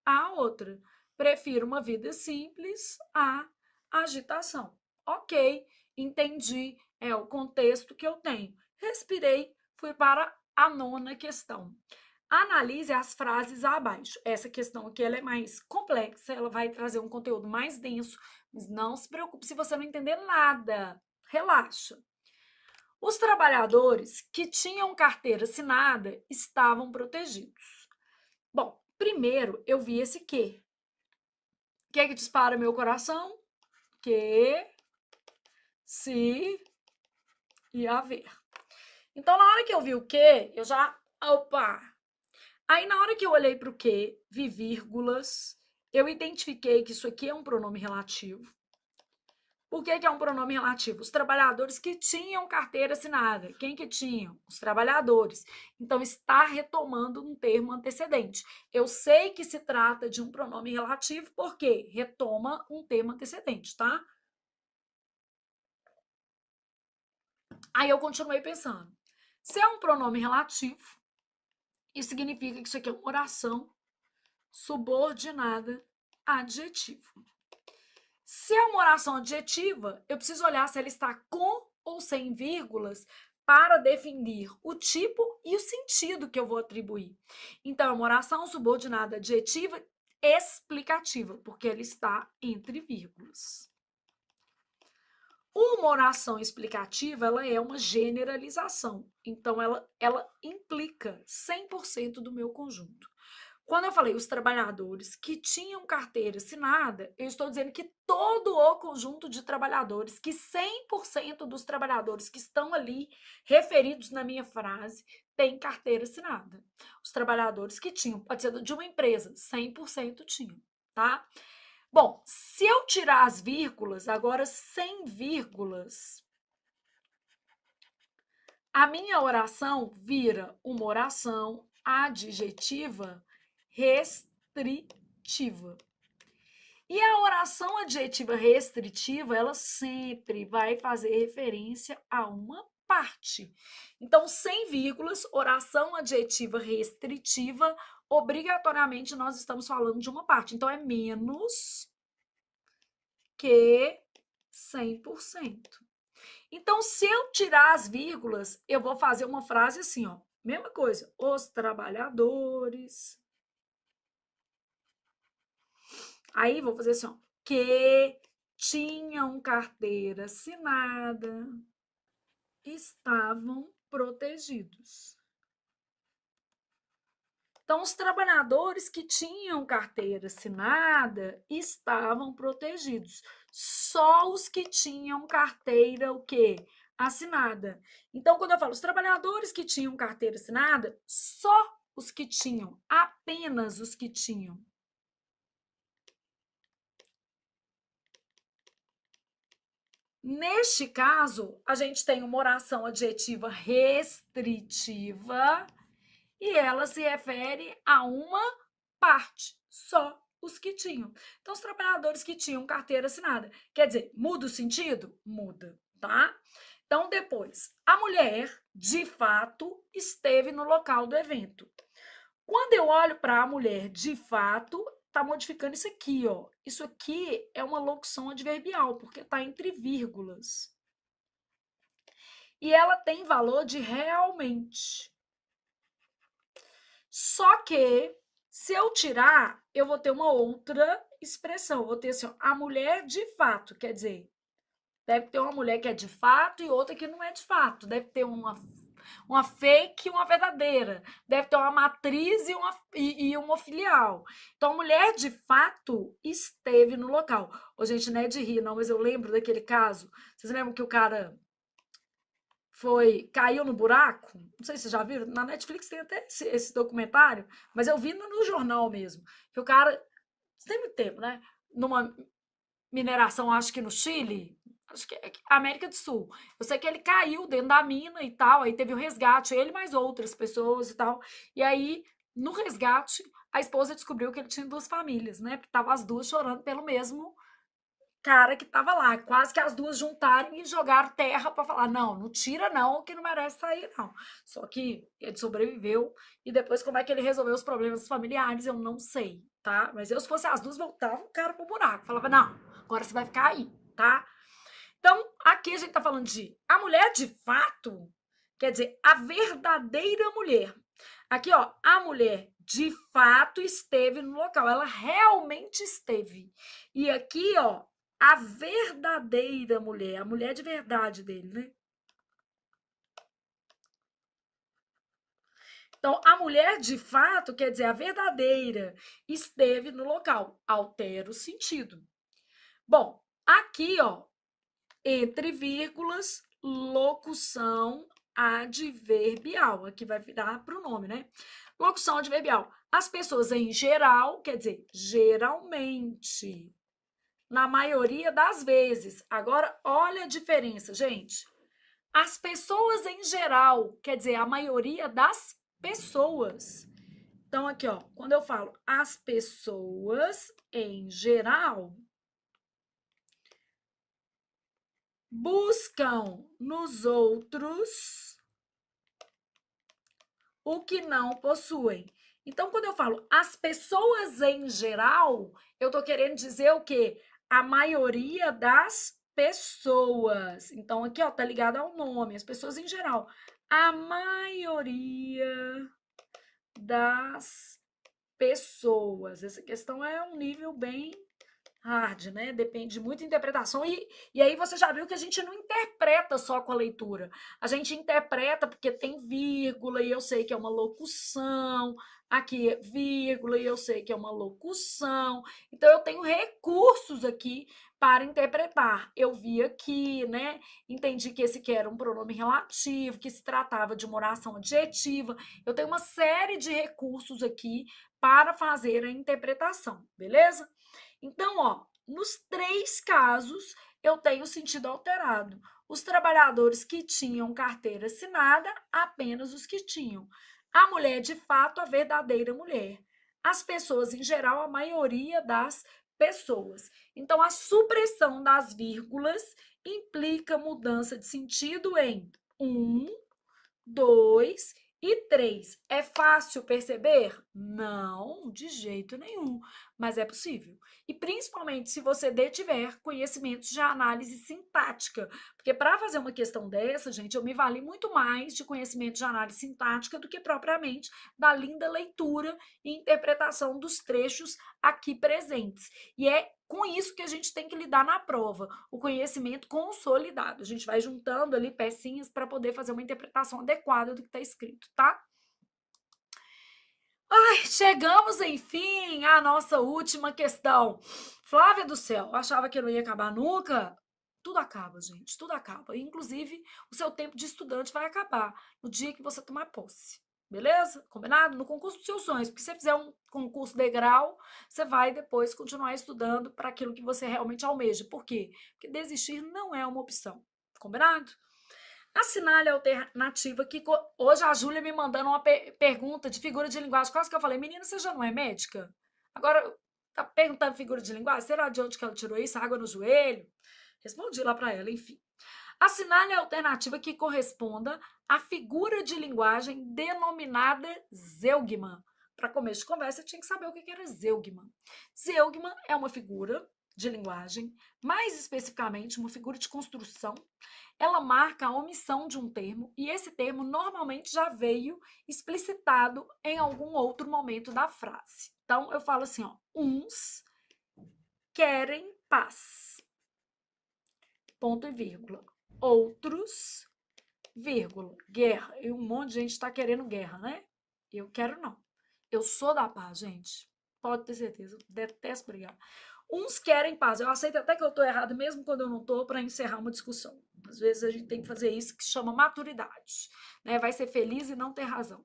Speaker 1: à outra. Prefiro uma vida simples à agitação. Ok, entendi. É o contexto que eu tenho. Respirei, fui para a 9ª questão. Analise as frases abaixo. Essa questão aqui ela é mais complexa, ela vai trazer um conteúdo mais denso, mas não se preocupe se você não entender nada. Relaxa. Os trabalhadores que tinham carteira assinada estavam protegidos. Bom, primeiro eu vi esse que. O que é que dispara meu coração? Que, se e haver. Então, na hora que eu vi o que, eu já... Opa! Aí, na hora que eu olhei para o que, vi vírgulas, eu identifiquei que isso aqui é um pronome relativo. Por que é um pronome relativo? Os trabalhadores que tinham carteira assinada. Quem que tinham? Os trabalhadores. Então, está retomando um termo antecedente. Eu sei que se trata de um pronome relativo porque retoma um termo antecedente, tá? Aí eu continuei pensando. Se é um pronome relativo, isso significa que isso aqui é uma oração subordinada a adjetivo. Se é uma oração adjetiva, eu preciso olhar se ela está com ou sem vírgulas para definir o tipo e o sentido que eu vou atribuir. Então, é uma oração subordinada adjetiva explicativa, porque ela está entre vírgulas. Uma oração explicativa, ela é uma generalização. Então, ela implica 100% do meu conjunto. Quando eu falei os trabalhadores que tinham carteira assinada, eu estou dizendo que todo o conjunto de trabalhadores, que 100% dos trabalhadores que estão ali referidos na minha frase, tem carteira assinada. Os trabalhadores que tinham, pode ser de uma empresa, 100% tinham, tá? Bom, se eu tirar as vírgulas, agora sem vírgulas, a minha oração vira uma oração adjetiva restritiva. E a oração adjetiva restritiva, ela sempre vai fazer referência a uma parte. Então, sem vírgulas, oração adjetiva restritiva, obrigatoriamente nós estamos falando de uma parte. Então, é menos que 100%. Então, se eu tirar as vírgulas, eu vou fazer uma frase assim, ó. Mesma coisa. Os trabalhadores. Aí, vou fazer assim, ó. Que tinham carteira assinada estavam protegidos. Então, os trabalhadores que tinham carteira assinada estavam protegidos. Só os que tinham carteira, o quê? Assinada. Então, quando eu falo os trabalhadores que tinham carteira assinada, só os que tinham, apenas os que tinham. Neste caso, a gente tem uma oração adjetiva restritiva e ela se refere a uma parte, só os que tinham. Então, os trabalhadores que tinham carteira assinada. Quer dizer, muda o sentido? Muda, tá? Então, depois, a mulher, de fato, esteve no local do evento. Quando eu olho para a mulher, de fato, tá modificando isso aqui, ó. Isso aqui é uma locução adverbial, porque tá entre vírgulas. E ela tem valor de realmente. Só que, se eu tirar, eu vou ter uma outra expressão. Eu vou ter assim, ó, a mulher de fato, quer dizer, deve ter uma mulher que é de fato e outra que não é de fato. Deve ter uma fake e uma verdadeira. Deve ter uma matriz e uma filial. Então, a mulher de fato esteve no local. Ô, gente, não é de rir, não, mas eu lembro daquele caso. Vocês lembram que o cara caiu no buraco? Não sei se vocês já viram. Na Netflix tem até esse documentário, mas eu vi no jornal mesmo. Que o cara, tem muito tempo, né? Numa mineração, acho que no Chile, acho que é América do Sul. Eu sei que ele caiu dentro da mina e tal, aí teve o resgate, ele mais outras pessoas e tal. E aí, no resgate, a esposa descobriu que ele tinha duas famílias, né? Porque estavam as duas chorando pelo mesmo cara que estava lá. Quase que as duas juntaram e jogaram terra para falar: não, não tira, não, que não merece sair, não. Só que ele sobreviveu. E depois, como é que ele resolveu os problemas familiares, eu não sei, tá? Mas eu, se fosse as duas, voltava o cara pro buraco. Falava: não, agora você vai ficar aí, tá? Então, aqui a gente tá falando de a mulher de fato, quer dizer, a verdadeira mulher. Aqui, ó, a mulher de fato esteve no local, ela realmente esteve. E aqui, ó, a verdadeira mulher, a mulher de verdade dele, né? Então, a mulher de fato, quer dizer, a verdadeira, esteve no local. Altera o sentido. Bom, aqui, ó, entre vírgulas, locução adverbial. Aqui vai virar pronome, né? Locução adverbial. As pessoas em geral, quer dizer, geralmente. Na maioria das vezes. Agora, olha a diferença, gente. As pessoas em geral, quer dizer, a maioria das pessoas. Então, aqui, ó, quando eu falo as pessoas em geral, buscam nos outros o que não possuem. Então, quando eu falo as pessoas em geral, eu tô querendo dizer o quê? A maioria das pessoas. Então, aqui, ó, tá ligado ao nome, as pessoas em geral. A maioria das pessoas. Essa questão é um nível bem hard, né? Depende de muita interpretação. E aí você já viu que a gente não interpreta só com a leitura. A gente interpreta porque tem vírgula e eu sei que é uma locução. Aqui é vírgula e eu sei que é uma locução. Então eu tenho recursos aqui para interpretar. Eu vi aqui, né? Entendi que esse aqui era um pronome relativo, que se tratava de uma oração adjetiva. Eu tenho uma série de recursos aqui para fazer a interpretação, beleza? Então, ó, nos três casos, eu tenho sentido alterado. Os trabalhadores que tinham carteira assinada, apenas os que tinham. A mulher, de fato, a verdadeira mulher. As pessoas, em geral, a maioria das pessoas. Então, a supressão das vírgulas implica mudança de sentido em 1, 2 e 3. É fácil perceber? Não, de jeito nenhum, mas é possível. E principalmente se você tiver conhecimentos de análise sintática, porque para fazer uma questão dessa, gente, eu me vali muito mais de conhecimento de análise sintática do que propriamente da linda leitura e interpretação dos trechos aqui presentes. E é com isso que a gente tem que lidar na prova, o conhecimento consolidado. A gente vai juntando ali pecinhas para poder fazer uma interpretação adequada do que está escrito, tá? Ai, chegamos, enfim, à nossa última questão. Flávia do céu, achava que não ia acabar nunca? Tudo acaba, gente, tudo acaba. Inclusive, o seu tempo de estudante vai acabar no dia que você tomar posse. Beleza? Combinado? No concurso dos seus sonhos. Porque se você fizer um concurso degrau, você vai depois continuar estudando para aquilo que você realmente almeja. Por quê? Porque desistir não é uma opção. Combinado? Assinale a alternativa que... Hoje a Júlia me mandando uma pergunta de figura de linguagem. Quase que eu falei, menina, você já não é médica? Agora tá perguntando figura de linguagem? Será de onde que ela tirou isso? Água no joelho? Respondi lá para ela, enfim. Assinale a alternativa que corresponda à figura de linguagem denominada zeugma. Para começo de conversa, eu tinha que saber o que era zeugma. Zeugma é uma figura de linguagem, mais especificamente uma figura de construção. Ela marca a omissão de um termo e esse termo normalmente já veio explicitado em algum outro momento da frase. Então, eu falo assim, ó, uns querem paz, ponto e vírgula. Outros, vírgula, guerra. E um monte de gente está querendo guerra, né? Eu quero não. Eu sou da paz, gente. Pode ter certeza. Eu detesto brigar. Uns querem paz. Eu aceito até que eu estou errado, mesmo quando eu não estou, para encerrar uma discussão. Às vezes a gente tem que fazer isso que chama maturidade. Né? Vai ser feliz e não ter razão.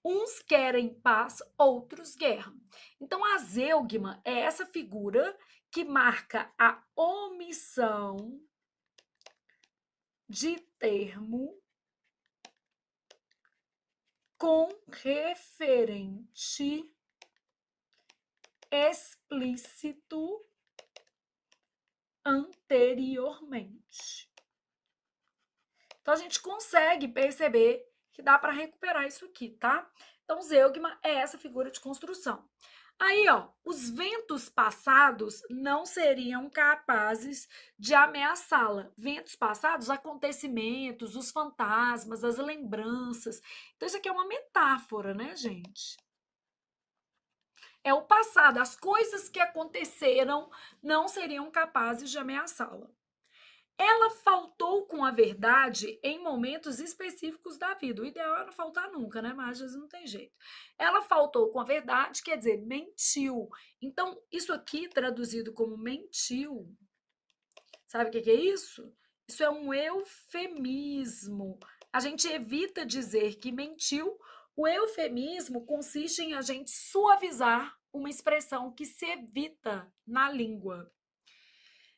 Speaker 1: Uns querem paz, outros guerra. Então, a zeugma é essa figura que marca a omissão de termo com referente explícito anteriormente. Então, a gente consegue perceber que dá para recuperar isso aqui, tá? Então, zeugma é essa figura de construção. Aí, ó, os ventos passados não seriam capazes de ameaçá-la. Ventos passados, acontecimentos, os fantasmas, as lembranças. Então, isso aqui é uma metáfora, né, gente? É o passado, as coisas que aconteceram não seriam capazes de ameaçá-la. Ela faltou com a verdade em momentos específicos da vida. O ideal é não faltar nunca, né? Mas às vezes não tem jeito. Ela faltou com a verdade, quer dizer, mentiu. Então, isso aqui, traduzido como mentiu, sabe o que é isso? Isso é um eufemismo. A gente evita dizer que mentiu. O eufemismo consiste em a gente suavizar uma expressão que se evita na língua.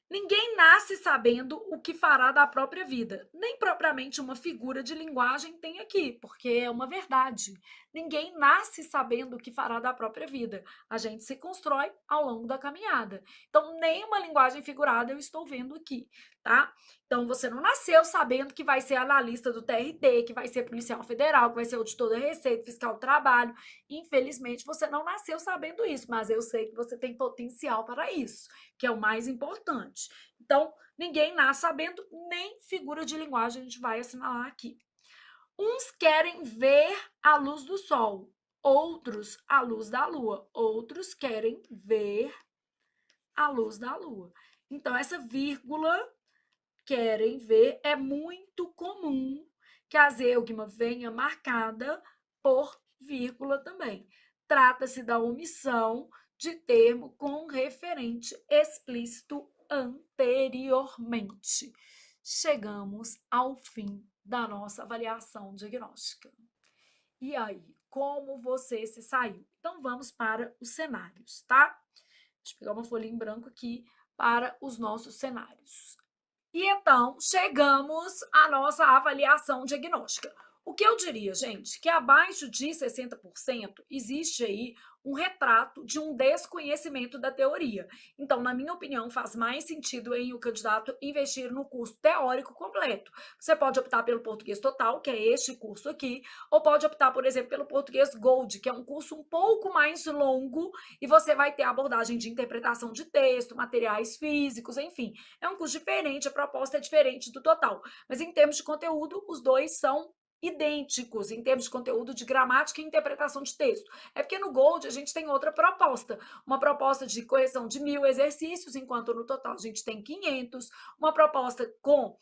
Speaker 1: Ninguém nasce sabendo o que fará da própria vida. Nem propriamente uma figura de linguagem tem aqui, porque é uma verdade. Ninguém nasce sabendo o que fará da própria vida. A gente se constrói ao longo da caminhada. Então, nem uma linguagem figurada eu estou vendo aqui, tá? Então, você não nasceu sabendo que vai ser analista do TRT, que vai ser policial federal, que vai ser auditor da Receita, fiscal do trabalho. Infelizmente, você não nasceu sabendo isso, mas eu sei que você tem potencial para isso, que é o mais importante. Então, ninguém nasce sabendo, nem figura de linguagem a gente vai assinalar aqui. Uns querem ver a luz do sol, outros a luz da lua. Outros querem ver a luz da lua. Então, essa vírgula, querem ver, é muito comum que a zeugma venha marcada por vírgula também. Trata-se da omissão de termo com referente explícito anteriormente. Chegamos ao fim da nossa avaliação diagnóstica. E aí, como você se saiu? Então, vamos para os cenários, tá? Deixa eu pegar uma folha em branco aqui para os nossos cenários. E então, chegamos à nossa avaliação diagnóstica. O que eu diria, gente, que abaixo de 60% existe aí um retrato de um desconhecimento da teoria. Então, na minha opinião, faz mais sentido em o candidato investir no curso teórico completo. Você pode optar pelo português total, que é este curso aqui, ou pode optar, por exemplo, pelo português Gold, que é um curso um pouco mais longo e você vai ter abordagem de interpretação de texto, materiais físicos, enfim. É um curso diferente, a proposta é diferente do total. Mas em termos de conteúdo, os dois são idênticos em termos de conteúdo de gramática e interpretação de texto. É porque no Gold a gente tem outra proposta, uma proposta de correção de 1.000 exercícios, enquanto no total a gente tem 500, uma proposta com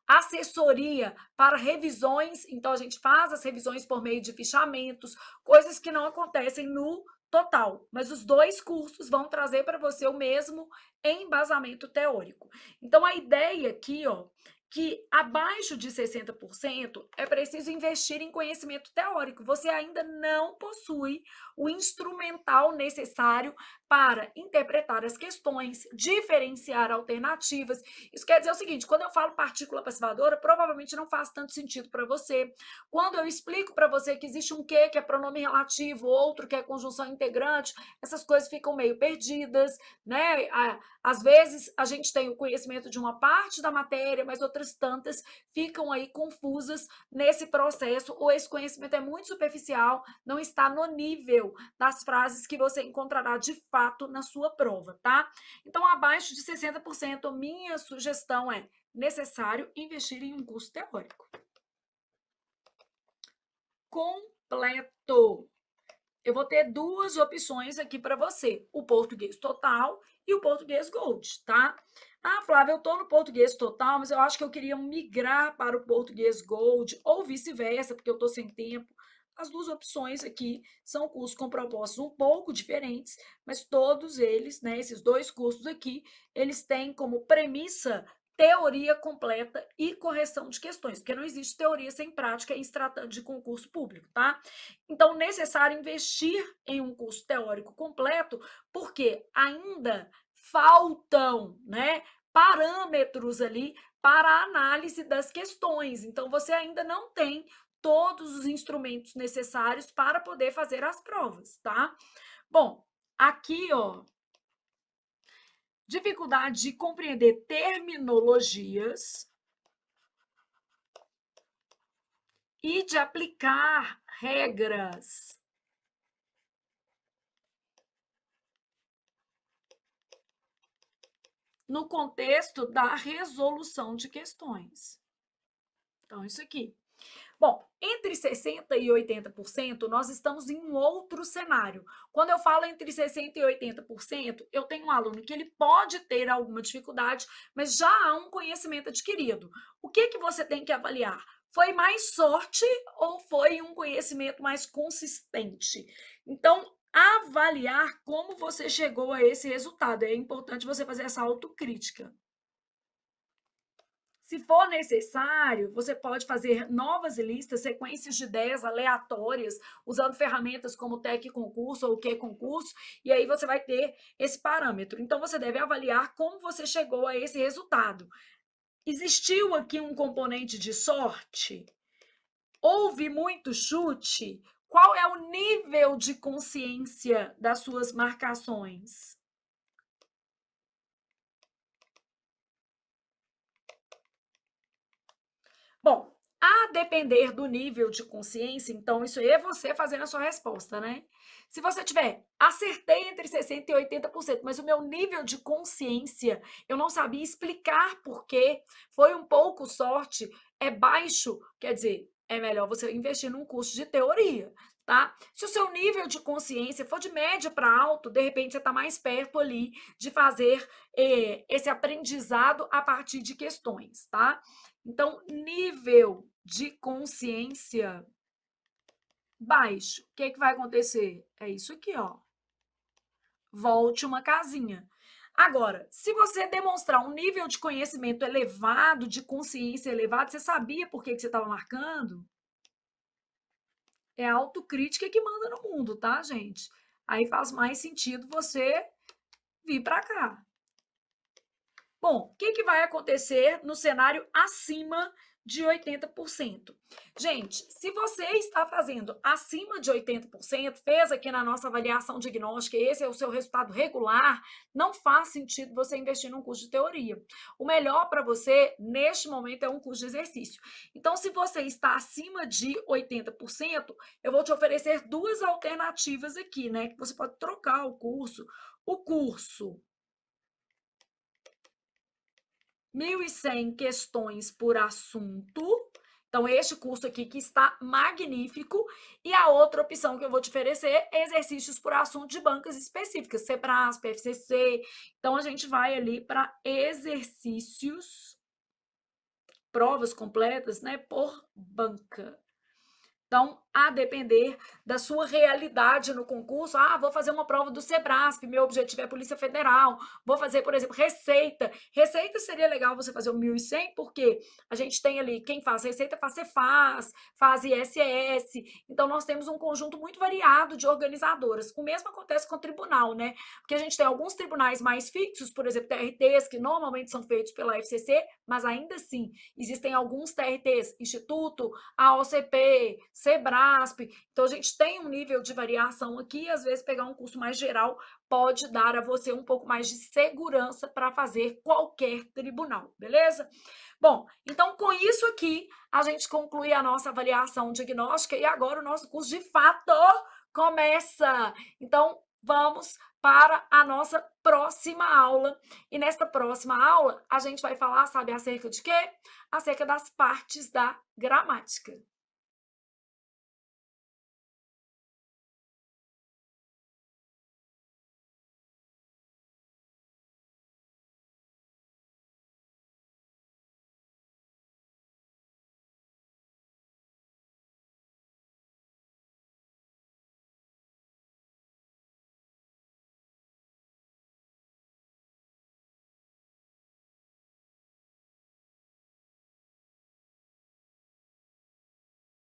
Speaker 1: assessoria para revisões, então a gente faz as revisões por meio de fichamentos, coisas que não acontecem no total, mas os dois cursos vão trazer para você o mesmo embasamento teórico. Então a ideia aqui, ó, que abaixo de 60% é preciso investir em conhecimento teórico. Você ainda não possui o instrumental necessário para interpretar as questões, diferenciar alternativas. Isso quer dizer o seguinte, quando eu falo partícula passivadora, provavelmente não faz tanto sentido para você. Quando eu explico para você que existe um que é pronome relativo, outro que é conjunção integrante, essas coisas ficam meio perdidas, né? Às vezes a gente tem o conhecimento de uma parte da matéria, mas outras tantas ficam aí confusas nesse processo, ou esse conhecimento é muito superficial, não está no nível das frases que você encontrará de fato na sua prova, tá? Então, abaixo de 60%, minha sugestão é necessário investir em um curso teórico. Completo. Eu vou ter duas opções aqui para você, o português total e o português Gold, tá? Ah, Flávia, eu estou no português total, mas eu acho que eu queria migrar para o português Gold, ou vice-versa, porque eu estou sem tempo. As duas opções aqui são cursos com propostas um pouco diferentes, mas todos eles, né, esses dois cursos aqui, eles têm como premissa teoria completa e correção de questões, porque não existe teoria sem prática em se tratando de concurso público, tá? Então, necessário investir em um curso teórico completo, porque ainda faltam, né, parâmetros ali para a análise das questões. Então, você ainda não tem todos os instrumentos necessários para poder fazer as provas, tá? Bom, aqui, ó, dificuldade de compreender terminologias e de aplicar regras. No contexto da resolução de questões. Então, isso aqui. Bom, entre 60% e 80%, nós estamos em um outro cenário. Quando eu falo entre 60% e 80%, eu tenho um aluno que ele pode ter alguma dificuldade, mas já há um conhecimento adquirido. O que você tem que avaliar? Foi mais sorte ou foi um conhecimento mais consistente? Então, avaliar como você chegou a esse resultado. É importante você fazer essa autocrítica. Se for necessário, você pode fazer novas listas, sequências de ideias aleatórias, usando ferramentas como o TEC Concurso ou o Q Concurso, e aí você vai ter esse parâmetro. Então, você deve avaliar como você chegou a esse resultado. Existiu aqui um componente de sorte? Houve muito chute? Qual é o nível de consciência das suas marcações? Bom, a depender do nível de consciência, então isso aí é você fazendo a sua resposta, né? Se você tiver, acertei entre 60% e 80%, mas o meu nível de consciência, eu não sabia explicar por quê, foi um pouco sorte, é baixo, quer dizer, é melhor você investir num curso de teoria, tá? Se o seu nível de consciência for de média para alto, de repente você está mais perto ali de fazer esse aprendizado a partir de questões, tá? Então, nível de consciência baixo. O que vai acontecer? É isso aqui, ó. Volte uma casinha. Agora, se você demonstrar um nível de conhecimento elevado, de consciência elevado, você sabia por que você estava marcando? É a autocrítica que manda no mundo, tá, gente? Aí faz mais sentido você vir para cá. Bom, o que vai acontecer no cenário acima de 80%? Gente, se você está fazendo acima de 80%, fez aqui na nossa avaliação diagnóstica, esse é o seu resultado regular, não faz sentido você investir num curso de teoria. O melhor para você, neste momento, é um curso de exercício. Então, se você está acima de 80%, eu vou te oferecer duas alternativas aqui, né? Que você pode trocar o curso. O curso 1.100 questões por assunto. Então, este curso aqui que está magnífico. E a outra opção que eu vou te oferecer é exercícios por assunto de bancas específicas, CEPRASP, FCC. Então, a gente vai ali para exercícios, provas completas, né, por banca. Então, a depender da sua realidade no concurso, vou fazer uma prova do Sebrasp, meu objetivo é Polícia Federal, vou fazer, por exemplo, Receita. Receita seria legal você fazer o 1.100, porque a gente tem ali, quem faz Receita faz Cefaz, faz ISS, então nós temos um conjunto muito variado de organizadoras. O mesmo acontece com o tribunal, né? Porque a gente tem alguns tribunais mais fixos, por exemplo, TRTs, que normalmente são feitos pela FCC, mas ainda assim, existem alguns TRTs, Instituto, AOCP, Sebrasp, então a gente tem um nível de variação aqui, e às vezes pegar um curso mais geral pode dar a você um pouco mais de segurança para fazer qualquer tribunal, beleza? Bom, então com isso aqui, a gente conclui a nossa avaliação diagnóstica e agora o nosso curso de fato começa. Então, vamos para a nossa próxima aula. E nesta próxima aula, a gente vai falar, sabe, acerca de quê? Acerca das partes da gramática.